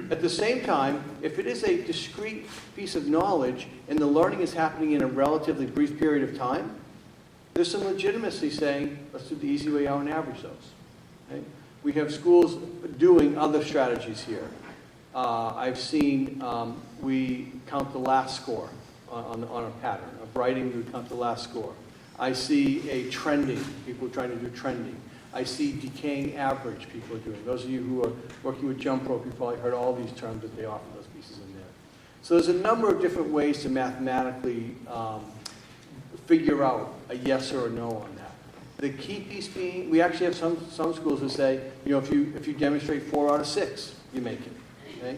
At the same time, if it is a discrete piece of knowledge and the learning is happening in a relatively brief period of time, there's some legitimacy saying, let's do the easy way out and average those. Okay? We have schools doing other strategies here. I've seen we count the last score on a pattern. Of writing, we count the last score. I see a trending, people trying to do trending. I see decaying average people are doing. Those of you who are working with jump rope, you've probably heard all these terms that they offer those pieces in there. So there's a number of different ways to mathematically figure out a yes or a no on that. The key piece being, we actually have some schools that say, you know, if you demonstrate 4 out of 6, you make it. Okay?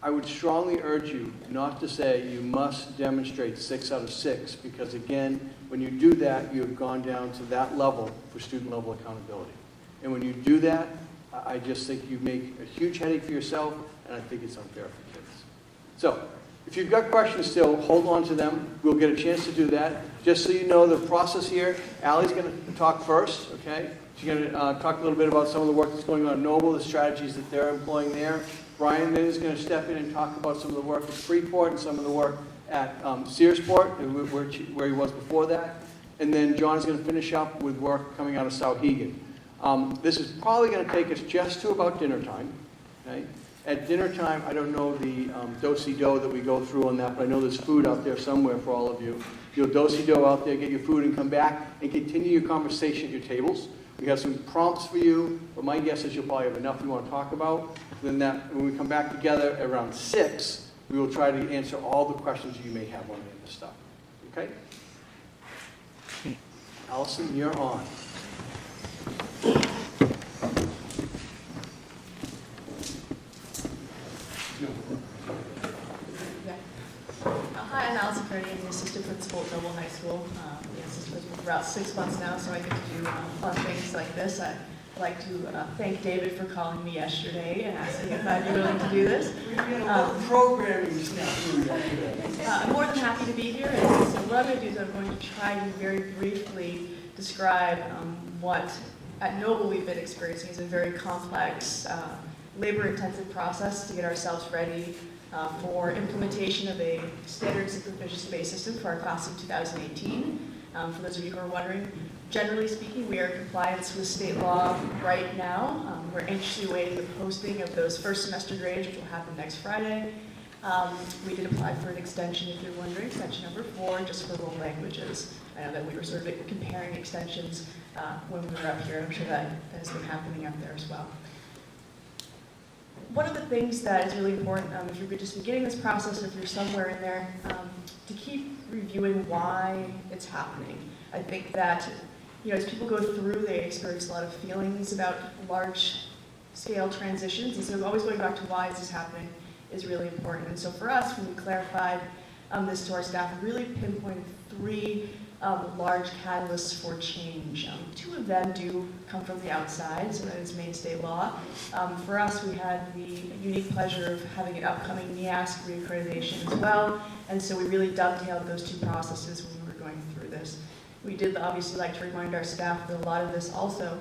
I would strongly urge you not to say you must demonstrate 6 out of 6, because again, when you do that, you have gone down to that level for student level accountability. And when you do that, I just think you make a huge headache for yourself, and I think it's unfair for kids. So, if you've got questions still, hold on to them. We'll get a chance to do that. Just so you know the process here, Allie's going to talk first, okay? She's going to talk a little bit about some of the work that's going on at Noble, the strategies that they're employing there. Brian then is going to step in and talk about some of the work at Freeport and some of the work at Searsport, where he was before that. And then John is going to finish up with work coming out of Sauhegan. This is probably going to take us just to about dinner time. Okay? At dinner time, I don't know the do-si-do that we go through on that, but I know there's food out there somewhere for all of you. You'll do-si-do out there, get your food, and come back and continue your conversation at your tables. We have some prompts for you, but my guess is you'll probably have enough you want to talk about. Then when we come back together around 6, we will try to answer all the questions you may have on any of this stuff. Okay? Allison, you're on. Hi, I'm Allison Purdy. I'm the assistant principal at Noble High School. The assistant principal for about 6 months now, so I get to do fun things like this. I'd like to thank David for calling me yesterday and asking if I'd be willing to do this. Programming I'm more than happy to be here. And so what I'm going to do is I'm going to try to very briefly describe what at Noble we've been experiencing is a very complex, labor-intensive process to get ourselves ready for implementation of a standards and proficiency-based system for our class of 2018. For those of you who are wondering, generally speaking, we are in compliance with state law right now. We're anxiously awaiting the posting of those first semester grades, which will happen next Friday. We did apply for an extension, if you're wondering, extension number 4, just for world languages. I know that we were sort of comparing extensions when we were up here. I'm sure that has been happening up there as well. One of the things that is really important, if you're just beginning this process, or if you're somewhere in there, to keep reviewing why it's happening. I think that, as people go through, they experience a lot of feelings about large-scale transitions, and so always going back to why is this happening is really important. And so for us, when we clarified this to our staff, we really pinpointed 3 large catalysts for change. 2 of them do come from the outside, so that is Maine state law. For us, we had the unique pleasure of having an upcoming NEASC reaccreditation as well, and so we really dovetailed those 2 processes when we were going through this. We did obviously like to remind our staff that a lot of this also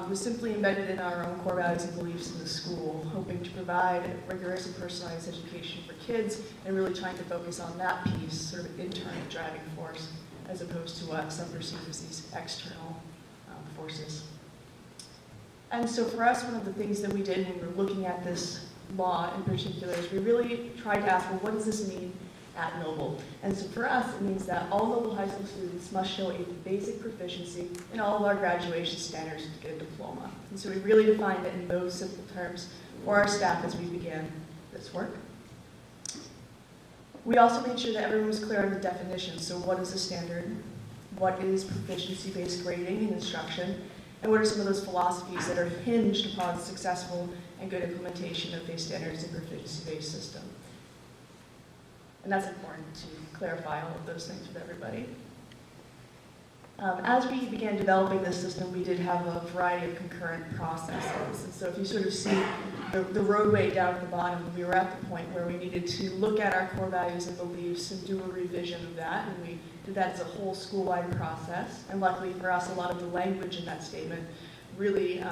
was simply embedded in our own core values and beliefs in the school, hoping to provide rigorous and personalized education for kids, and really trying to focus on that piece, sort of internal driving force, as opposed to what some perceive as these external forces. And so for us, one of the things that we did when we were looking at this law in particular is we really tried to ask, well, what does this mean at Noble. And so for us, it means that all Noble High School students must show a basic proficiency in all of our graduation standards to get a diploma. And so we really defined it in those simple terms for our staff as we began this work. We also made sure that everyone was clear on the definition. So what is a standard? What is proficiency-based grading and instruction? And what are some of those philosophies that are hinged upon successful and good implementation of these standards and proficiency-based system? And that's important to clarify all of those things with everybody. As we began developing this system, we did have a variety of concurrent processes. And so if you sort of see the roadway down at the bottom, we were at the point where we needed to look at our core values and beliefs and do a revision of that. And we did that as a whole school-wide process. And luckily for us, a lot of the language in that statement really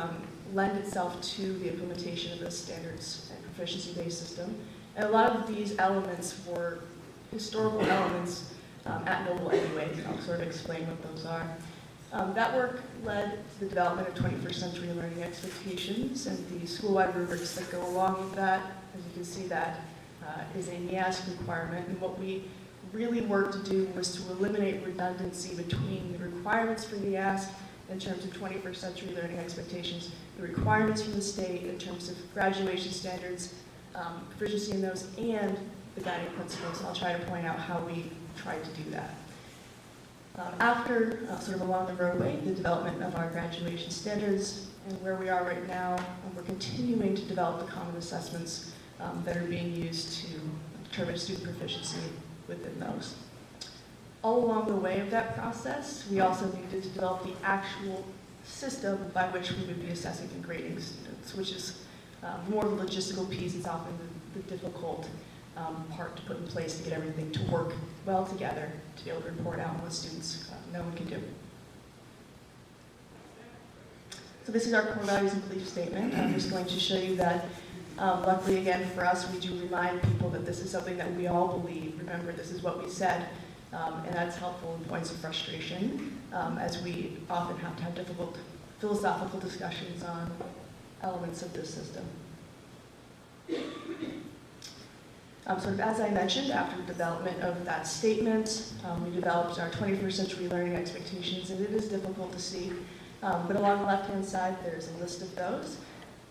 lend itself to the implementation of the standards and proficiency-based system. And a lot of these elements were historical elements at Noble anyway. I'll sort of explain what those are. That work led to the development of 21st century learning expectations and the school-wide rubrics that go along with that. As you can see, that is a NEASC requirement. And what we really worked to do was to eliminate redundancy between the requirements for NEASC in terms of 21st century learning expectations, the requirements from the state in terms of graduation standards, proficiency in those, and the guiding principles. And I'll try to point out how we tried to do that. After, sort of along the roadway, the development of our graduation standards and where we are right now, we're continuing to develop the common assessments that are being used to determine student proficiency within those. All along the way of that process, we also needed to develop the actual system by which we would be assessing and grading students, which is more of a logistical piece. It's often the difficult part to put in place to get everything to work well together, to be able to report out on what students know and can do. So this is our core values and belief statement. I'm just going to show you that, luckily again for us, we do remind people that this is something that we all believe. Remember, this is what we said, and that's helpful in points of frustration, as we often have to have difficult philosophical discussions on elements of this system. Sort of as I mentioned, after the development of that statement, we developed our 21st century learning expectations, and it is difficult to see, but along the left-hand side, there's a list of those.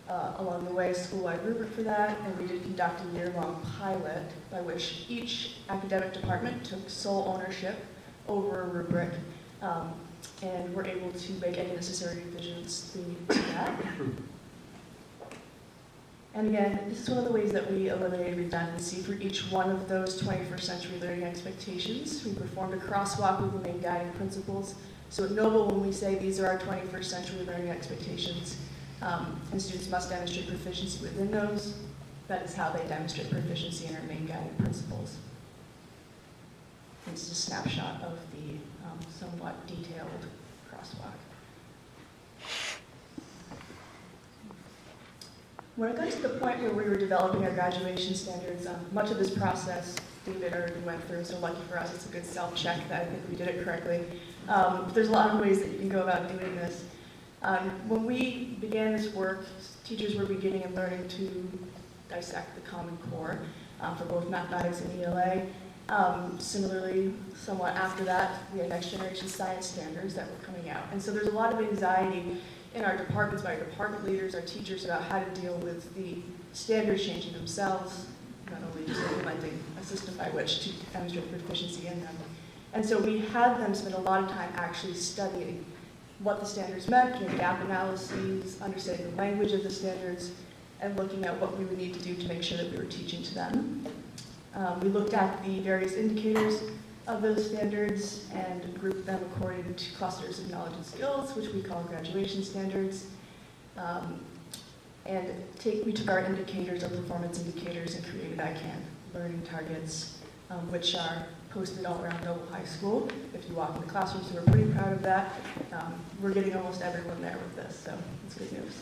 Along the way, a school-wide rubric for that, and we did conduct a year-long pilot by which each academic department took sole ownership over a rubric, and were able to make any necessary revisions to that. And again, this is one of the ways that we eliminated redundancy for each one of those 21st century learning expectations. We performed a crosswalk with the main guiding principles. So at Noble, when we say these are our 21st century learning expectations, and students must demonstrate proficiency within those, that is how they demonstrate proficiency in our main guiding principles. It's a snapshot of the somewhat detailed crosswalk. When it got to the point where we were developing our graduation standards, much of this process David already went through, so lucky for us, it's a good self-check that I think we did it correctly. There's a lot of ways that you can go about doing this. When we began this work, teachers were beginning and learning to dissect the Common Core for both mathematics and ELA. Similarly, somewhat after that, we had next generation science standards that were coming out. And so there's a lot of anxiety in our departments by our department leaders, our teachers, about how to deal with the standards changing themselves, not only just implementing a system by which to demonstrate proficiency in them. And so we had them spend a lot of time actually studying what the standards meant, doing gap analyses, understanding the language of the standards, and looking at what we would need to do to make sure that we were teaching to them. We looked at the various indicators of those standards and grouped them according to clusters of knowledge and skills, which we call graduation standards. We took our indicators, our performance indicators, and created ICANN learning targets, which are posted all around Noble High School. If you walk in the classrooms, so we're pretty proud of that. We're getting almost everyone there with this, so it's good news.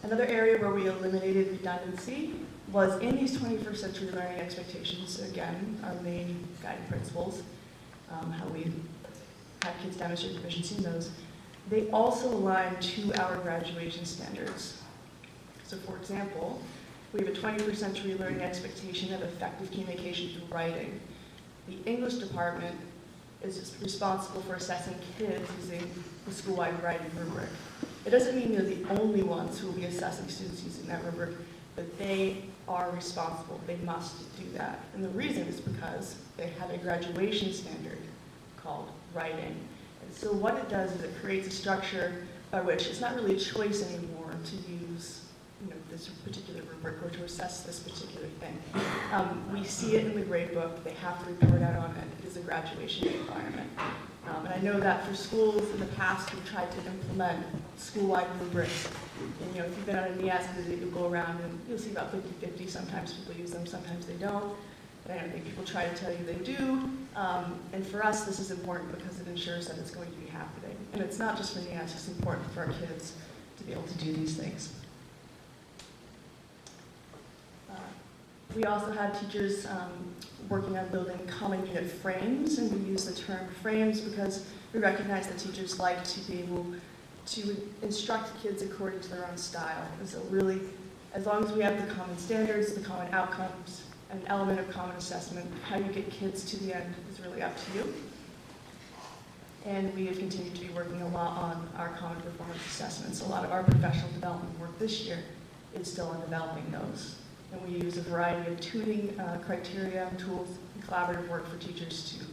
Another area where we eliminated redundancy was in these 21st century learning expectations, again, our main guiding principles, how we have kids demonstrate proficiency in those. They also align to our graduation standards. So for example, We have a 21st century learning expectation of effective communication through writing. The English department is responsible for assessing kids using the school-wide writing rubric. It doesn't mean they're the only ones who will be assessing students using that rubric, but they are responsible. They must do that. And the reason is because they have a graduation standard called writing. And so what it does is it creates a structure by which it's not really a choice anymore to use this particular rubric or to assess this particular thing. We see it in the grade book. They have to report out on it. It is a graduation requirement. And I know that for schools in the past, we've tried to implement school-wide rubrics. And if you've been on a NEAS visit, you'll go around and you'll see about 50-50. Sometimes people use them, sometimes they don't. And I don't think people try to tell you they do. And for us, this is important because it ensures that it's going to be happening. And it's not just for NEAS, it's important for our kids to be able to do these things. We also have teachers working on building common unit frames, and we use the term frames because we recognize that teachers like to be able to instruct kids according to their own style. And so really, as long as we have the common standards, the common outcomes, an element of common assessment, how you get kids to the end is really up to you. And we have continued to be working a lot on our common performance assessments. A lot of our professional development work this year is still on developing those. And we use a variety of tuning criteria, tools, and collaborative work for teachers to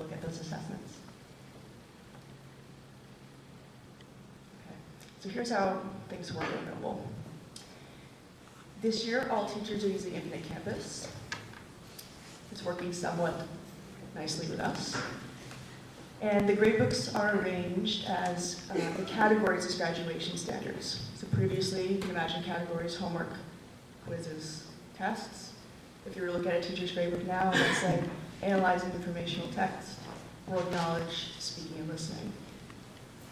look at those assessments. Okay. So here's how things work at Noble. This year, all teachers are using Infinite Campus. It's working somewhat nicely with us. And the gradebooks are arranged as the categories as graduation standards. So previously, you can imagine categories: homework, quizzes, tests. If you were to look at a teacher's gradebook now, let's say analyzing informational text, world knowledge, speaking and listening.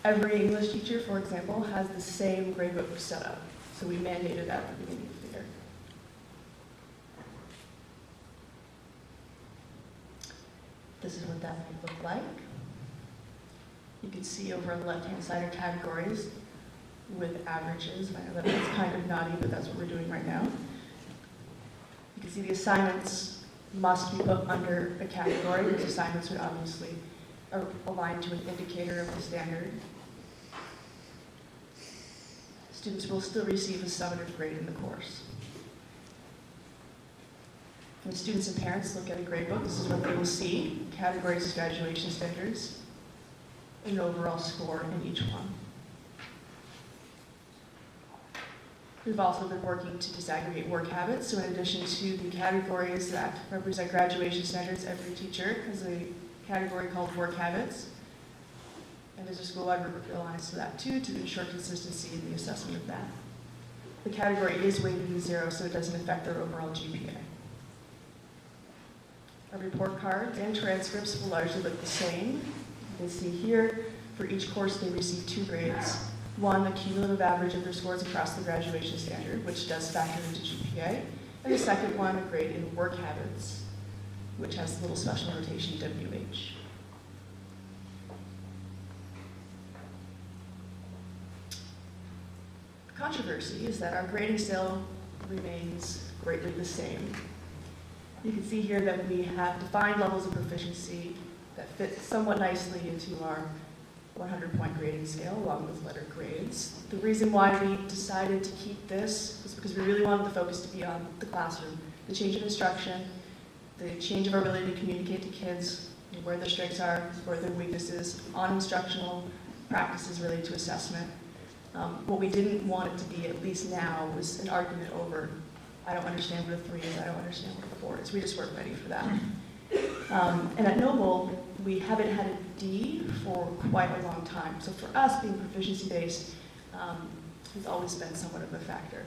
Every English teacher, for example, has the same gradebook set up. So we mandated that at the beginning of the year. This is what that might look like. You can see over on the left-hand side are categories with averages. I know that's kind of naughty, but that's what we're doing right now. You can see the assignments must be put under a category, because assignments would obviously are aligned to an indicator of the standard. Students will still receive a summative grade in the course. When students and parents look at a gradebook, this is what they will see: categories as graduation standards, an overall score in each one. We've also been working to disaggregate work habits. So in addition to the categories that represent graduation standards, every teacher has a category called work habits. And there's a school-wide rubric that aligns to that too, to ensure consistency in the assessment of that. The category is weighted to 0, so it doesn't affect their overall GPA. Our report cards and transcripts will largely look the same. You can see here, for each course they receive 2 grades. One, the cumulative average of their scores across the graduation standard, which does factor into GPA. And the second one, a grade in work habits, which has a little special notation, WH. The controversy is that our grading still remains greatly the same. You can see here that we have defined levels of proficiency that fit somewhat nicely into our 100-point grading scale, along with letter grades. The reason why we decided to keep this is because we really wanted the focus to be on the classroom, the change of instruction, the change of our ability to communicate to kids, where their strengths are, where their weaknesses, on instructional practices related to assessment. What we didn't want it to be, at least now, was an argument over, I don't understand what a 3 is, I don't understand what a 4 is. We just weren't ready for that. And at Noble, we haven't had a D for quite a long time. So for us, being proficiency-based has always been somewhat of a factor.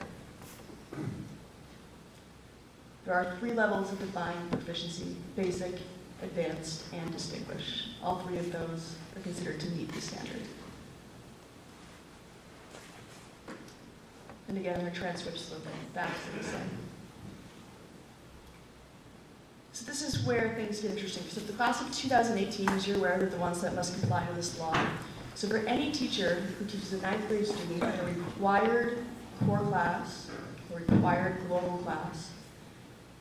There are 3 levels of defined proficiency: basic, advanced, and distinguished. All 3 of those are considered to meet the standard. And again, our transcripts look back to the same. So this is where things get interesting. So the class of 2018, as you're aware, are the ones that must comply to this law. So for any teacher who teaches a 9th grade student in a required core class, the required global class,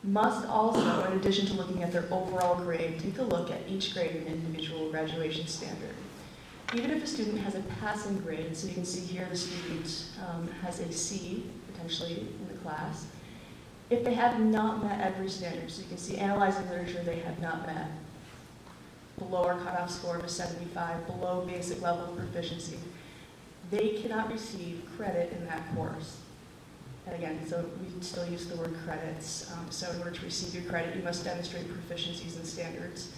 must also, in addition to looking at their overall grade, take a look at each grade and individual graduation standard. Even if a student has a passing grade, so you can see here the student has a C, potentially, in the class, if they have not met every standard, so you can see analyzing literature they have not met, below our cutoff score of a 75, below basic level of proficiency, they cannot receive credit in that course. And again, so we still use the word credits. So in order to receive your credit, you must demonstrate proficiencies and standards.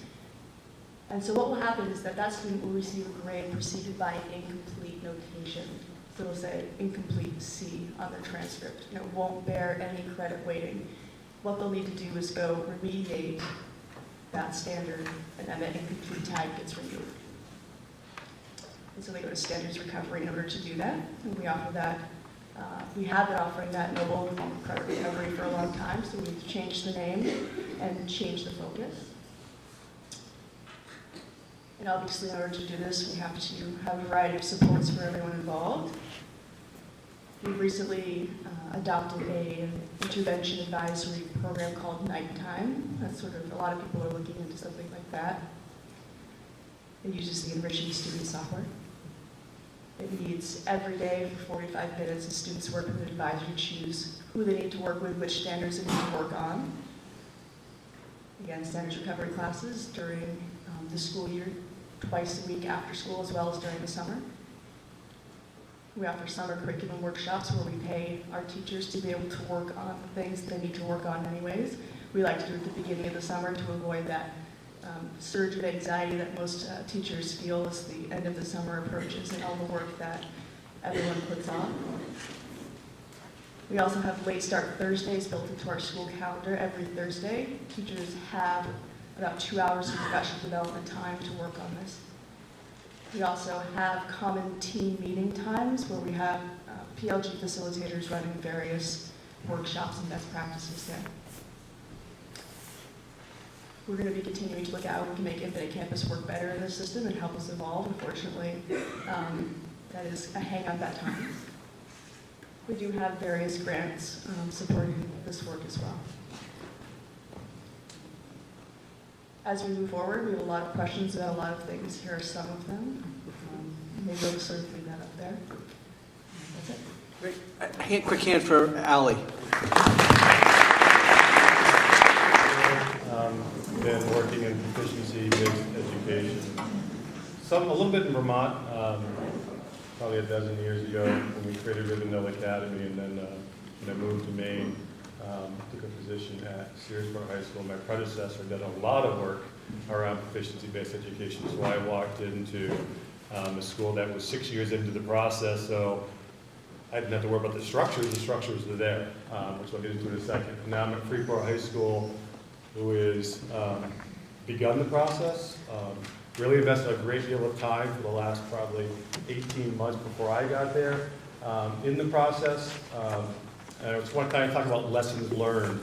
And so what will happen is that that student will receive a grade preceded by an incomplete notation. So it'll say incomplete C on their transcript. And it won't bear any credit weighting. What they'll need to do is go remediate that standard, and then that incomplete tag gets removed. And so they go to standards recovery in order to do that. And we offer that. We have been offering that noble form of credit recovery for a long time, so we've changed the name and changed the focus. And obviously, in order to do this, we have to have a variety of supports for everyone involved. We've recently adopted an intervention advisory program called Nighttime. That's sort of, a lot of people are looking into something like that. It uses the enriching student software. It meets every day for 45 minutes, and students work with an advisor to choose who they need to work with, which standards they need to work on. Again, standards recovery classes during the school year, twice a week after school, as well as during the summer. We offer summer curriculum workshops where we pay our teachers to be able to work on things they need to work on anyways. We like to do it at the beginning of the summer to avoid that surge of anxiety that most teachers feel as the end of the summer approaches and all the work that everyone puts on. We also have late start Thursdays built into our school calendar every Thursday. Teachers have about 2 hours of professional development time to work on this. We also have common team meeting times where we have PLG facilitators running various workshops and best practices there. We're going to be continuing to look at how we can make Infinite Campus work better in this system and help us evolve. Unfortunately, that is a hang on that time. We do have various grants supporting this work as well. As we move forward, we have a lot of questions about a lot of things. Here are some of them. Maybe we'll sort of leave that up there. That's it. Great. Quick hand for Allie. Been working in proficiency-based education. A little bit in Vermont, probably a dozen years ago when we created Rivendell Academy, and then when I moved to Maine, took a position at Searsboro High School. My predecessor did a lot of work around proficiency-based education, so I walked into a school that was 6 years into the process, so I didn't have to worry about the structures are there, which I'll get into in a second. Now I'm at Freeport High School, who has begun the process, really invested a great deal of time for the last probably 18 months before I got there in the process. And it's one time to talk about lessons learned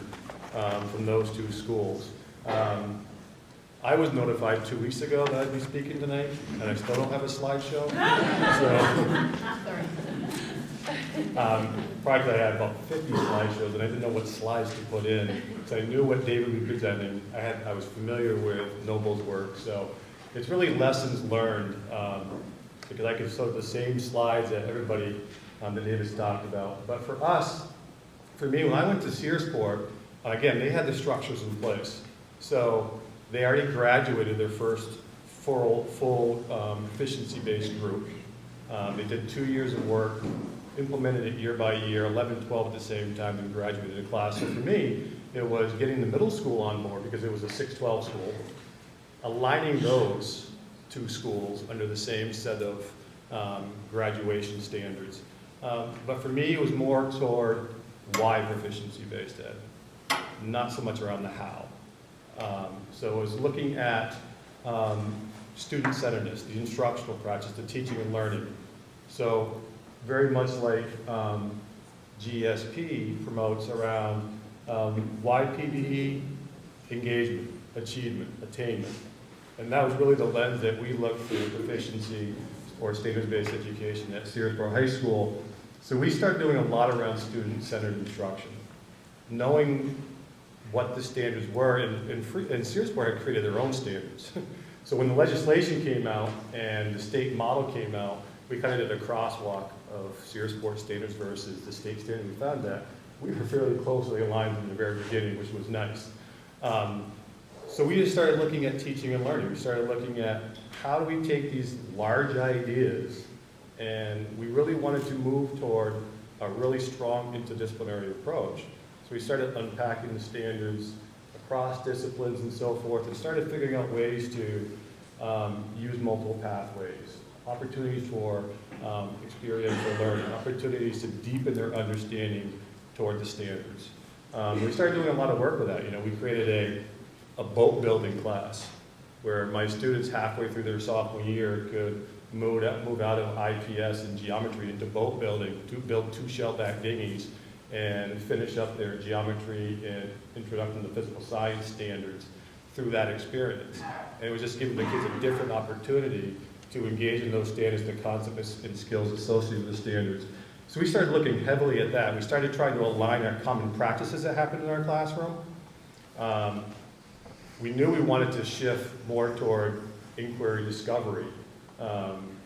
from those two schools. I was notified 2 weeks ago that I'd be speaking tonight, and I still don't have a slideshow. Probably I had about 50 slideshows, and I didn't know what slides to put in. So I knew what David would be presenting. I was familiar with Noble's work, so it's really lessons learned because I could show the same slides that everybody that David's talked about. But for us, for me, when I went to Searsport, again, they had the structures in place. So they already graduated their first full proficiency-based group. They did 2 years of work, implemented it year by year, 11, 12 at the same time, and graduated a class. So for me, it was getting the middle school on board because it was a 6-12 school, aligning those two schools under the same set of graduation standards. But for me, it was more toward why proficiency-based ed, not so much around the how. So I was looking at student-centeredness, the instructional practice, the teaching and learning. So very much like GSP promotes around why PBE, engagement, achievement, attainment. And that was really the lens that we looked for proficiency or standards-based education at Searsboro High School. So we started doing a lot around student-centered instruction, knowing what the standards were, and Searsport had created their own standards. So when the legislation came out and the state model came out, we kind of did a crosswalk of Searsport standards versus the state standard. We found that we were fairly closely aligned from the very beginning, which was nice. So we just started looking at teaching and learning. We started looking at how do we take these large ideas, and we really wanted to move toward a really strong interdisciplinary approach. So we started unpacking the standards across disciplines and so forth, and started figuring out ways to use multiple pathways, opportunities for experiential learning, opportunities to deepen their understanding toward the standards. We started doing a lot of work with that. You know, we created a boat building class where my students halfway through their sophomore year could move out of IPS and geometry into boat building to build 2 shellback dinghies and finish up their geometry and introduction to physical science standards through that experience. And it was just giving the kids a different opportunity to engage in those standards, the concepts and skills associated with the standards. So we started looking heavily at that. We started trying to align our common practices that happen in our classroom. We knew we wanted to shift more toward inquiry discovery.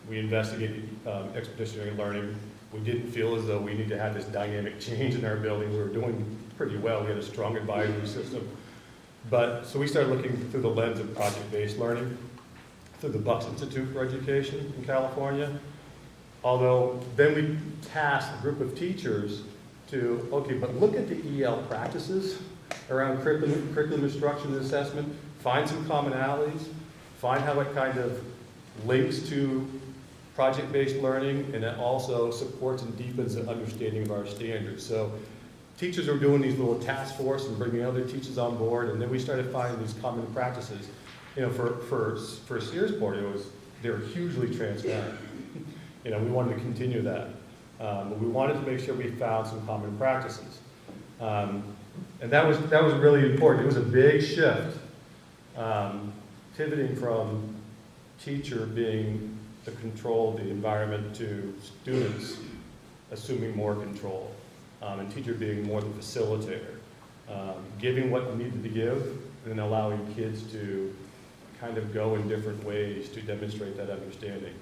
We investigated expeditionary learning. We didn't feel as though we needed to have this dynamic change in our building. We were doing pretty well. We had a strong advisory system. So we started looking through the lens of project-based learning, through the Bucks Institute for Education in California. Although then we tasked a group of teachers to, okay, but look at the EL practices around curriculum instruction and assessment, find some commonalities, find how it kind of links to project-based learning, and it also supports and deepens the understanding of our standards. So teachers are doing these little task force and bringing other teachers on board, and then we started finding these common practices. You know, for Searsport, they were hugely transparent. You know, we wanted to continue that. But we wanted to make sure we found some common practices. And that was really important. It was a big shift, pivoting from teacher being the control of the environment to students assuming more control, and teacher being more the facilitator, giving what needed to give, and then allowing kids to kind of go in different ways to demonstrate that understanding.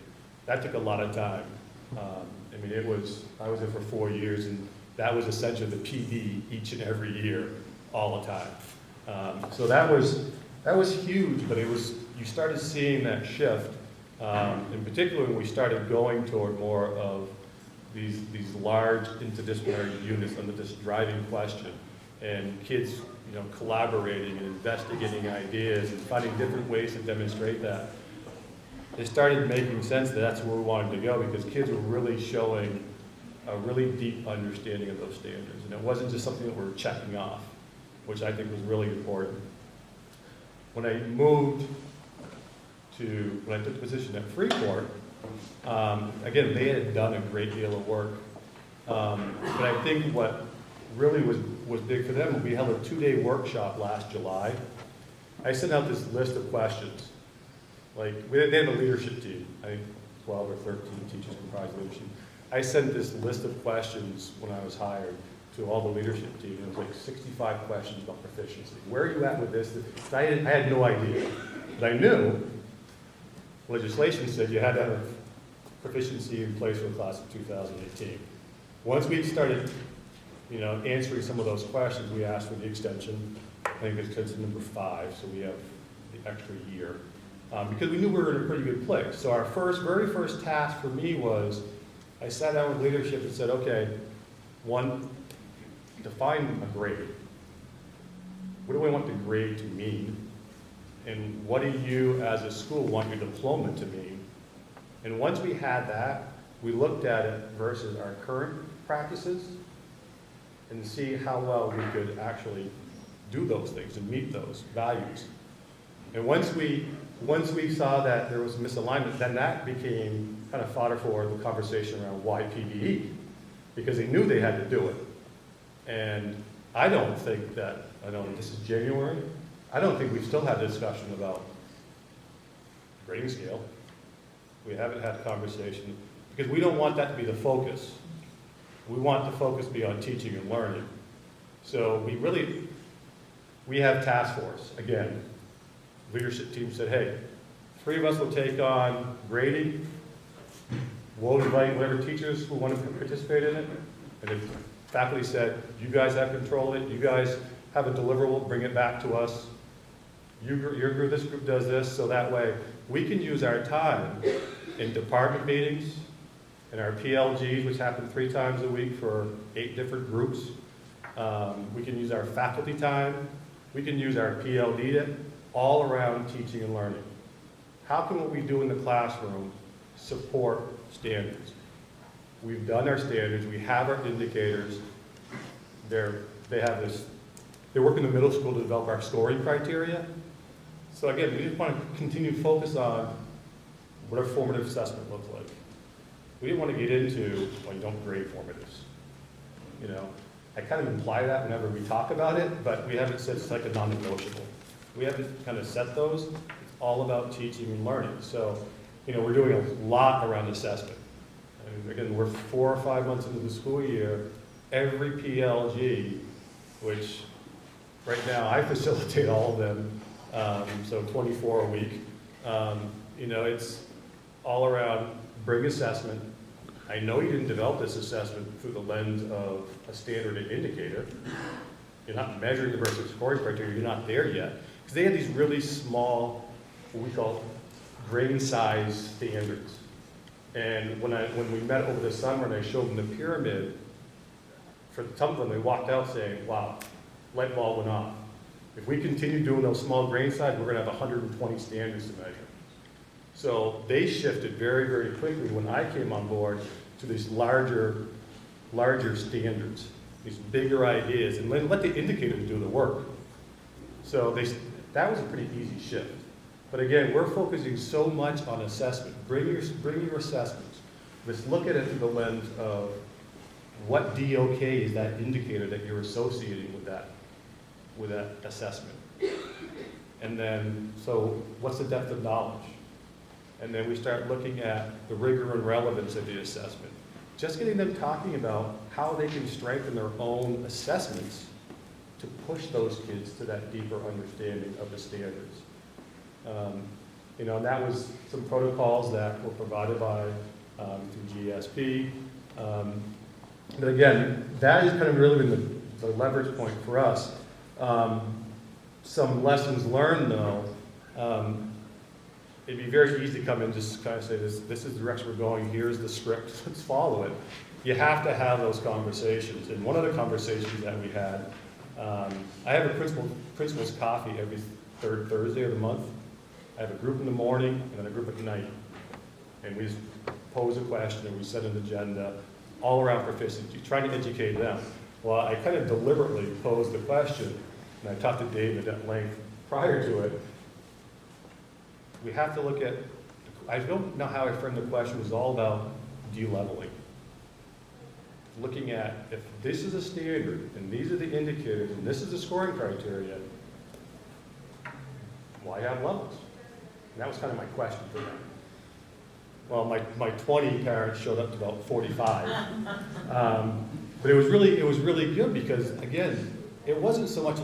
That took a lot of time. I mean, I was there for 4 years, and that was essentially the PD each and every year, all the time. So that was huge, but you started seeing that shift, in particular when we started going toward more of these large interdisciplinary units under this driving question, and kids, you know, collaborating and investigating ideas and finding different ways to demonstrate that. It started making sense that that's where we wanted to go, because kids were really showing a really deep understanding of those standards. And it wasn't just something that we were checking off, which I think was really important. When I took the position at Freeport, again, they had done a great deal of work. But I think what really was big for them, we held a 2-day workshop last July. I sent out this list of questions. Like, they have a leadership team. I think 12 or 13 teachers comprise the leadership. I sent this list of questions when I was hired to all the leadership team. It was like 65 questions about proficiency. Where are you at with this? I had no idea. But I knew legislation said you had to have proficiency in place for the class of 2018. Once we started, you know, answering some of those questions, we asked for the extension. I think it's extension number 5, so we have the extra year. Because we knew we were in a pretty good place. So our very first task for me was, I sat down with leadership and said, okay, 1, define a grade. What do I want the grade to mean? And what do you, as a school, want your diploma to mean? And once we had that, we looked at it versus our current practices and see how well we could actually do those things and meet those values. And once we saw that there was misalignment, then that became kind of fodder for the conversation around why PBE, because they knew they had to do it. And I don't think that, this is January, I don't think we've still had a discussion about grading scale. We haven't had a conversation, because we don't want that to be the focus. We want the focus to be on teaching and learning. So we have task force. Again, leadership team said, hey, 3 of us will take on grading. We'll invite whatever teachers who want to participate in it. And if faculty said, you guys have control of it, you guys have a deliverable, bring it back to us. Your group, this group does this, so that way we can use our time in department meetings, in our PLGs, which happen 3 times a week for 8 different groups. We can use our faculty time. We can use our PLD all around teaching and learning. How can what we do in the classroom support standards? We've done our standards. We have our indicators. They work in the middle school to develop our scoring criteria. So again, we just want to continue to focus on what our formative assessment looks like. We didn't want to get into, well, you don't grade formatives. You know, I kind of imply that whenever we talk about it, but we haven't said it's like a non-negotiable. We haven't kind of set those. It's all about teaching and learning. So, you know, we're doing a lot around assessment. And again, we're 4 or 5 months into the school year. Every PLG, which right now I facilitate all of them, so 24 a week. You know, it's all around bring assessment. I know you didn't develop this assessment through the lens of a standard and indicator. You're not measuring the versus scoring criteria. You're not there yet. Because they had these really small, what we call grain size standards. And when we met over the summer and I showed them the pyramid, for some of them they walked out saying, wow, light bulb went off. If we continue doing those small grain size, we're going to have 120 standards to measure. So they shifted very, very quickly when I came on board to these larger standards, these bigger ideas, and let the indicators do the work. So that was a pretty easy shift. But again, we're focusing so much on assessment. Bring your assessments. Let's look at it through the lens of what DOK is that indicator that you're associating with that assessment. And then, so what's the depth of knowledge? And then we start looking at the rigor and relevance of the assessment. Just getting them talking about how they can strengthen their own assessments to push those kids to that deeper understanding of the standards. You know, and that was some protocols that were provided by through GSP. But again, that has kind of really been the leverage point for us. Some lessons learned, though. It'd be very easy to come in and just kind of say, this is the direction we're going, here's the script, let's follow it. You have to have those conversations. And one of the conversations that we had, I have a principal's coffee every 3rd Thursday of the month. I have a group in the morning and then a group at night. And we just pose a question and we set an agenda all around proficiency, trying to educate them. Well, I kind of deliberately posed the question, and I talked to David at length prior to it. We have to look at, I don't know how I framed the question, it was all about de-leveling. Looking at, if this is a standard, and these are the indicators, and this is the scoring criteria, why have levels? And that was kind of my question for them. Well, my 20 parents showed up to about 45. But it was really good because, again, it wasn't so much,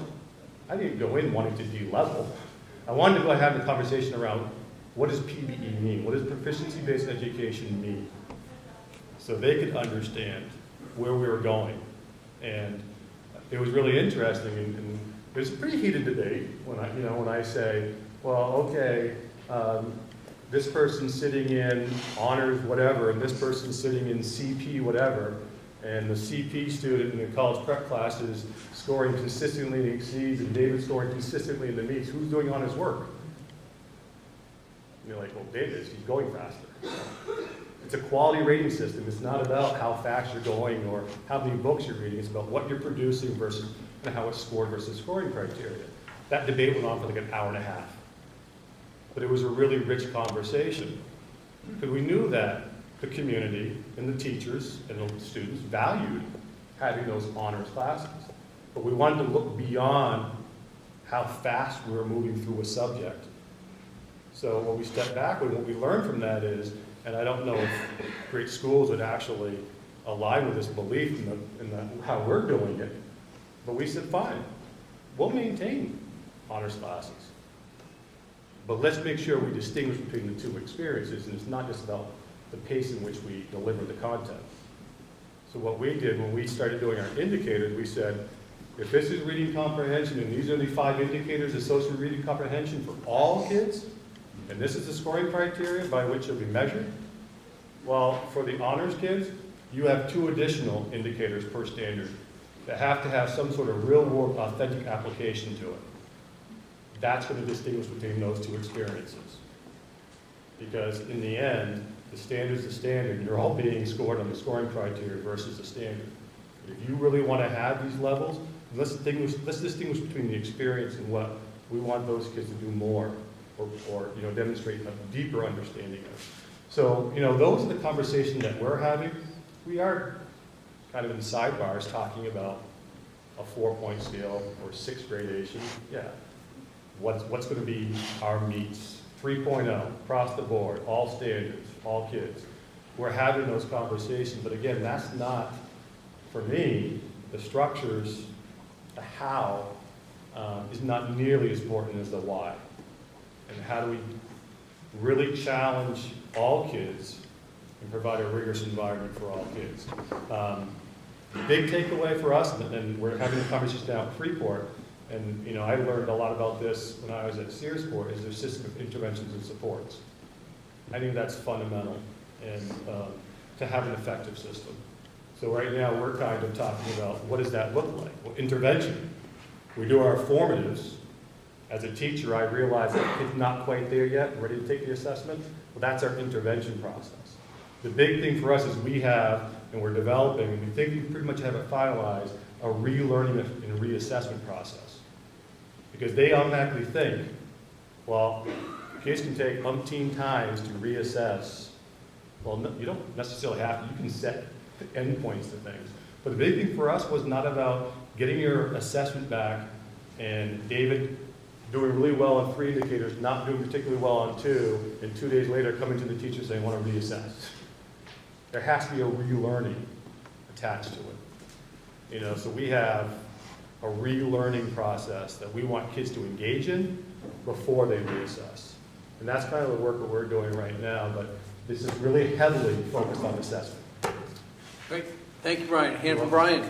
I didn't go in wanting to de-level. I wanted to go have the conversation around what does PBE mean? What does proficiency-based education mean? So they could understand where we were going. And it was really interesting, and it was a pretty heated debate when I say, well, okay, this person's sitting in honors whatever, and this person's sitting in CP whatever, and the CP student in the college prep class is scoring consistently in the exceeds, and David's scoring consistently in the meets. Who's doing honors work? And you're like, well, David is. He's going faster. It's a quality rating system. It's not about how fast you're going or how many books you're reading. It's about what you're producing versus how it's scored versus scoring criteria. That debate went on for like an hour and a half. But it was a really rich conversation because we knew that the community and the teachers and the students valued having those honors classes. But we wanted to look beyond how fast we were moving through a subject. So when we stepped back, what we learned from that is, and I don't know if great schools would actually align with this belief in how we're doing it. But we said, fine, we'll maintain honors classes. But let's make sure we distinguish between the two experiences, and it's not just about the pace in which we deliver the content. So what we did when we started doing our indicators, we said, if this is reading comprehension, and these are the 5 indicators associated with reading comprehension for all kids, and this is the scoring criteria by which it'll be measured, well, for the honors kids, you have 2 additional indicators per standard that have to have some sort of real-world authentic application to it. That's going to distinguish between those 2 experiences. Because in the end, the standard's the standard, and you're all being scored on the scoring criteria versus the standard. If you really want to have these levels, let's distinguish between the experience and what we want those kids to do more, or demonstrate a deeper understanding of. So, those are the conversations that we're having. We are kind of in sidebars talking about a 4-point scale or 6 gradation. Yeah. What's going to be our meets? 3.0, across the board, all standards, all kids. We're having those conversations, but again, that's not, for me, the structures, the how, is not nearly as important as the why. And how do we really challenge all kids and provide a rigorous environment for all kids? The big takeaway for us, and we're having a conversation now at Freeport, and I learned a lot about this when I was at Searsport, is their system of interventions and supports. I think that's fundamental, and to have an effective system. So right now we're kind of talking about what does that look like? Well, intervention. We do our formatives. As a teacher, I realize that it's not quite there yet, ready to take the assessment. Well, that's our intervention process. The big thing for us is we have, and we're developing, and we think we pretty much have it finalized, a relearning and reassessment process. Because they automatically think, well, kids can take umpteen times to reassess. Well, no, you don't necessarily have to. You can set endpoints to things. But the big thing for us was not about getting your assessment back and David doing really well on 3 indicators, not doing particularly well on 2, and 2 days later coming to the teacher saying, I want to reassess. There has to be a relearning attached to it. So we have a relearning process that we want kids to engage in before they reassess. And that's kind of the work that we're doing right now, but this is really heavily focused on assessment. Great. Thank you, Brian. Hand for Brian.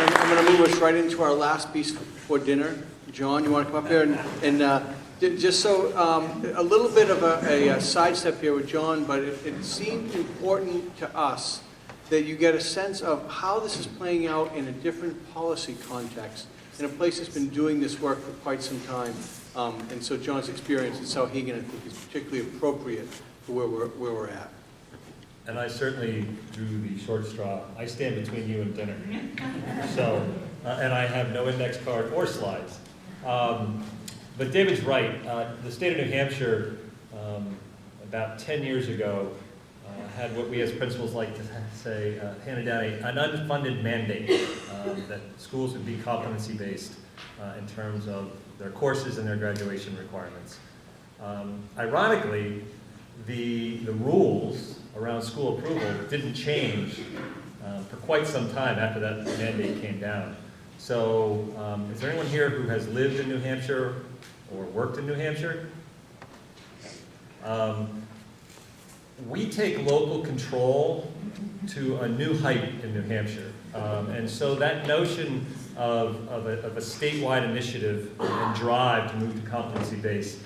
I'm going to move us right into our last piece before dinner. John, you want to come up here? And just so, a little bit of a sidestep here with John, but it seemed important to us that you get a sense of how this is playing out in a different policy context, in a place that's been doing this work for quite some time. And so John's experience in Sauhegan, I think, is particularly appropriate for where we're at. And I certainly drew the short straw. I stand between you and dinner. So, and I have no index card or slides. But David's right. The state of New Hampshire, about 10 years ago, had what we as principals like to say, handed down an unfunded mandate that schools would be competency-based in terms of their courses and their graduation requirements. Ironically, the rules around school approval didn't change for quite some time after that mandate came down. So is there anyone here who has lived in New Hampshire or worked in New Hampshire? We take local control to a new height in New Hampshire. And so that notion of a statewide initiative and drive to move to competency-based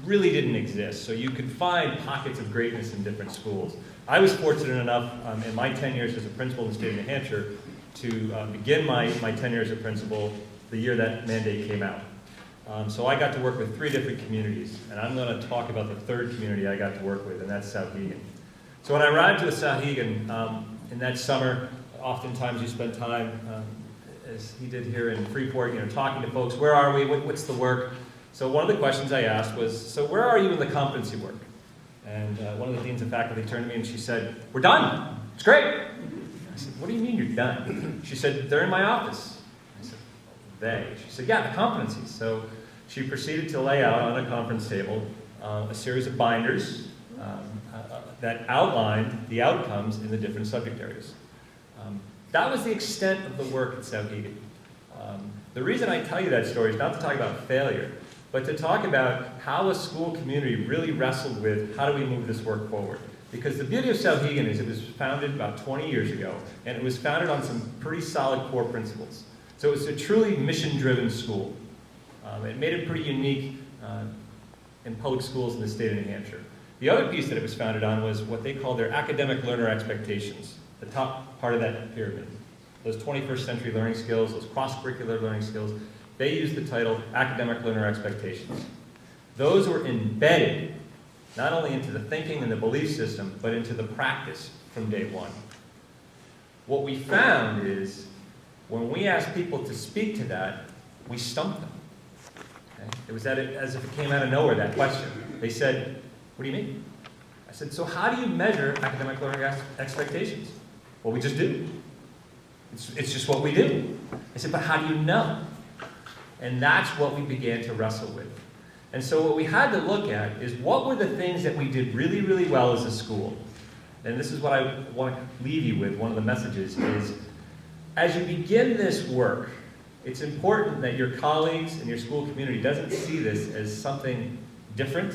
really didn't exist. So you could find pockets of greatness in different schools. I was fortunate enough in my 10 years as a principal in the state of New Hampshire to begin my 10 years as principal the year that mandate came out. So I got to work with 3 different communities, and I'm going to talk about the 3rd community I got to work with, and that's Sauhegan. So when I arrived to Sauhegan in that summer, oftentimes you spend time, as he did here in Freeport, talking to folks. Where are we? What's the work? So one of the questions I asked was, so where are you in the competency work? And one of the deans of faculty turned to me and she said, we're done. It's great. I said, what do you mean you're done? She said, they're in my office. I said, they? She said, yeah, the competencies. So she proceeded to lay out on a conference table a series of binders that outlined the outcomes in the different subject areas. That was the extent of the work at Souhegan. The reason I tell you that story is not to talk about failure, but to talk about how a school community really wrestled with how do we move this work forward. Because the beauty of Souhegan is it was founded about 20 years ago, and it was founded on some pretty solid core principles. So it's a truly mission-driven school. It made it pretty unique in public schools in the state of New Hampshire. The other piece that it was founded on was what they call their academic learner expectations, the top part of that pyramid. Those 21st century learning skills, those cross-curricular learning skills, they use the title academic learner expectations. Those were embedded not only into the thinking and the belief system, but into the practice from day one. What we found is when we asked people to speak to that, we stumped them. Okay? It was as if it came out of nowhere, that question. They said, what do you mean? I said, so how do you measure academic learning expectations? Well, we just do. It's just what we do. I said, but how do you know? And that's what we began to wrestle with. And so what we had to look at is what were the things that we did really, really well as a school. And this is what I want to leave you with, one of the messages is, as you begin this work, it's important that your colleagues and your school community doesn't see this as something different,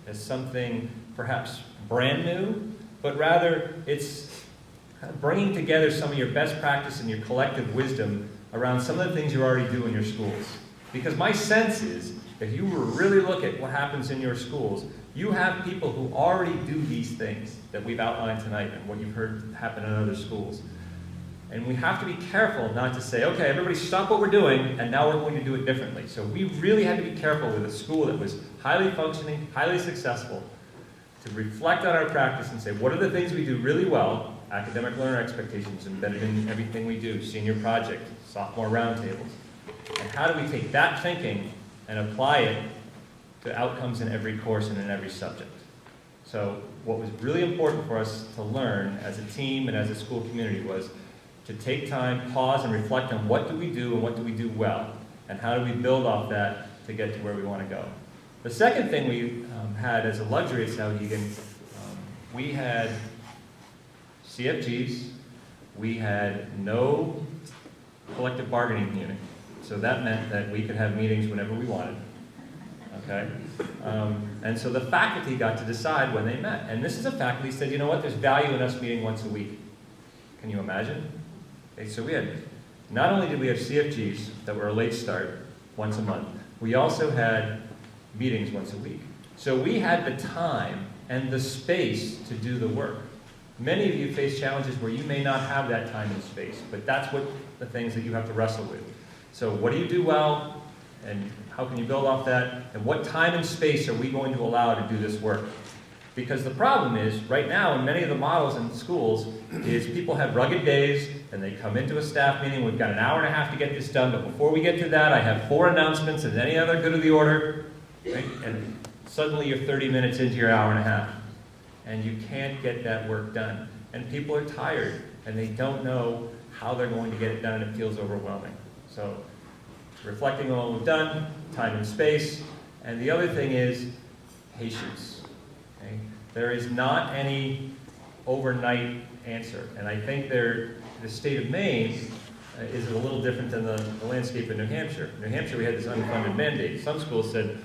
as something perhaps brand new, but rather it's kind of bringing together some of your best practice and your collective wisdom around some of the things you already do in your schools. Because my sense is, if you were really look at what happens in your schools, you have people who already do these things that we've outlined tonight and what you've heard happen in other schools. And we have to be careful not to say, okay, everybody stop what we're doing, and now we're going to do it differently. So we really had to be careful with a school that was highly functioning, highly successful, to reflect on our practice and say, what are the things we do really well? Academic learner expectations embedded in everything we do, senior project, sophomore roundtables. And how do we take that thinking and apply it to outcomes in every course and in every subject? So what was really important for us to learn as a team and as a school community was to take time, pause, and reflect on what do we do and what do we do well, and how do we build off that to get to where we want to go. The second thing we had as a luxury at Souhegan, we had CFGs, we had no collective bargaining unit. So that meant that we could have meetings whenever we wanted, okay? And so the faculty got to decide when they met. And this is a faculty said, you know what, there's value in us meeting once a week. Can you imagine? Okay, so we had, not only did we have CFGs that were a late start once a month, we also had meetings once a week. So we had the time and the space to do the work. Many of you face challenges where you may not have that time and space, but that's what the things that you have to wrestle with. So what do you do well, and how can you build off that, and what time and space are we going to allow to do this work? Because the problem is, right now, in many of the models in schools, is people have rugged days, and they come into a staff meeting, we've got an hour and a half to get this done, but before we get to that, I have 4 announcements, and any other good of the order, right? And suddenly you're 30 minutes into your hour and a half, and you can't get that work done. And people are tired, and they don't know how they're going to get it done, and it feels overwhelming. So, reflecting on what we've done, time and space, and the other thing is patience. Okay? There is not any overnight answer, and I think the state of Maine is a little different than the landscape in New Hampshire. In New Hampshire, we had this unfunded mandate. Some schools said,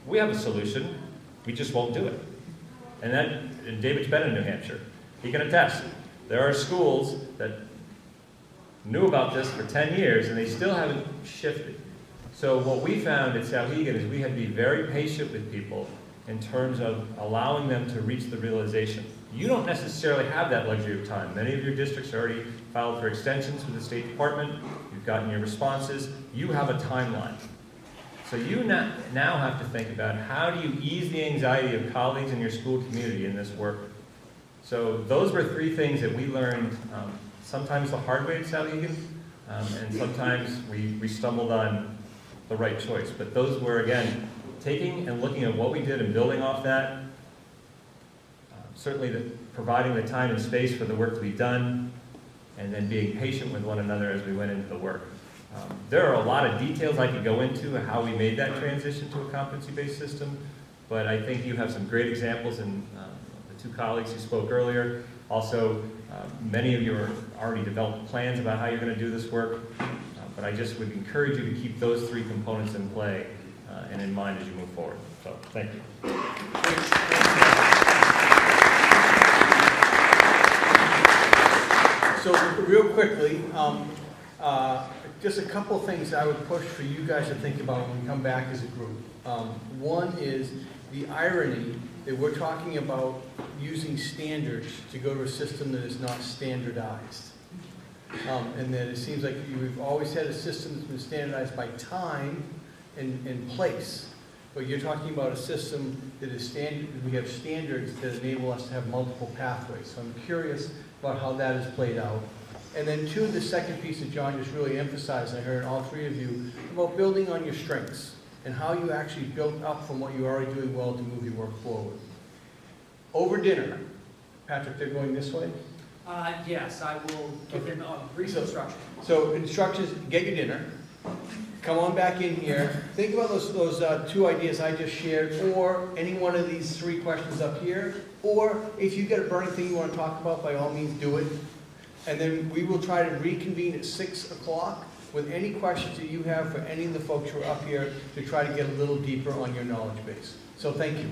we have a solution, we just won't do it. And David's been in New Hampshire. He can attest. There are schools that knew about this for 10 years, and they still haven't shifted. So what we found at Souhegan is we had to be very patient with people in terms of allowing them to reach the realization. You don't necessarily have that luxury of time. Many of your districts already filed for extensions with the State Department. You've gotten your responses. You have a timeline. So you now have to think about how do you ease the anxiety of colleagues in your school community in this work. So those were 3 things that we learned sometimes the hard way at Souhegan, and sometimes we stumbled on the right choice. But those were, again, taking and looking at what we did and building off that, certainly providing the time and space for the work to be done, and then being patient with one another as we went into the work. There are a lot of details I could go into how we made that transition to a competency-based system, but I think you have some great examples in the two colleagues who spoke earlier. Also, many of you are already developed plans about how you're going to do this work, but I just would encourage you to keep those three components in play and in mind as you move forward. So, thank you. So real quickly, just a couple of things I would push for you guys to think about when we come back as a group. One is the irony that we're talking about using standards to go to a system that is not standardized. And that it seems like we've always had a system that's been standardized by time and place. But you're talking about a system that is standard, we have standards that enable us to have multiple pathways. So I'm curious about how that is played out. And then two, the second piece that John just really emphasized, and I heard all three of you, about building on your strengths and how you actually built up from what you're already doing well to move your work forward. Over dinner, Patrick, they're going this way? Yes, I will give them a brief instruction. So instructions, get your dinner, come on back in here, think about those two ideas I just shared, or any one of these three questions up here, or if you get a burning thing you want to talk about, by all means do it. And then we will try to reconvene at 6 o'clock with any questions that you have for any of the folks who are up here to try to get a little deeper on your knowledge base. So thank you.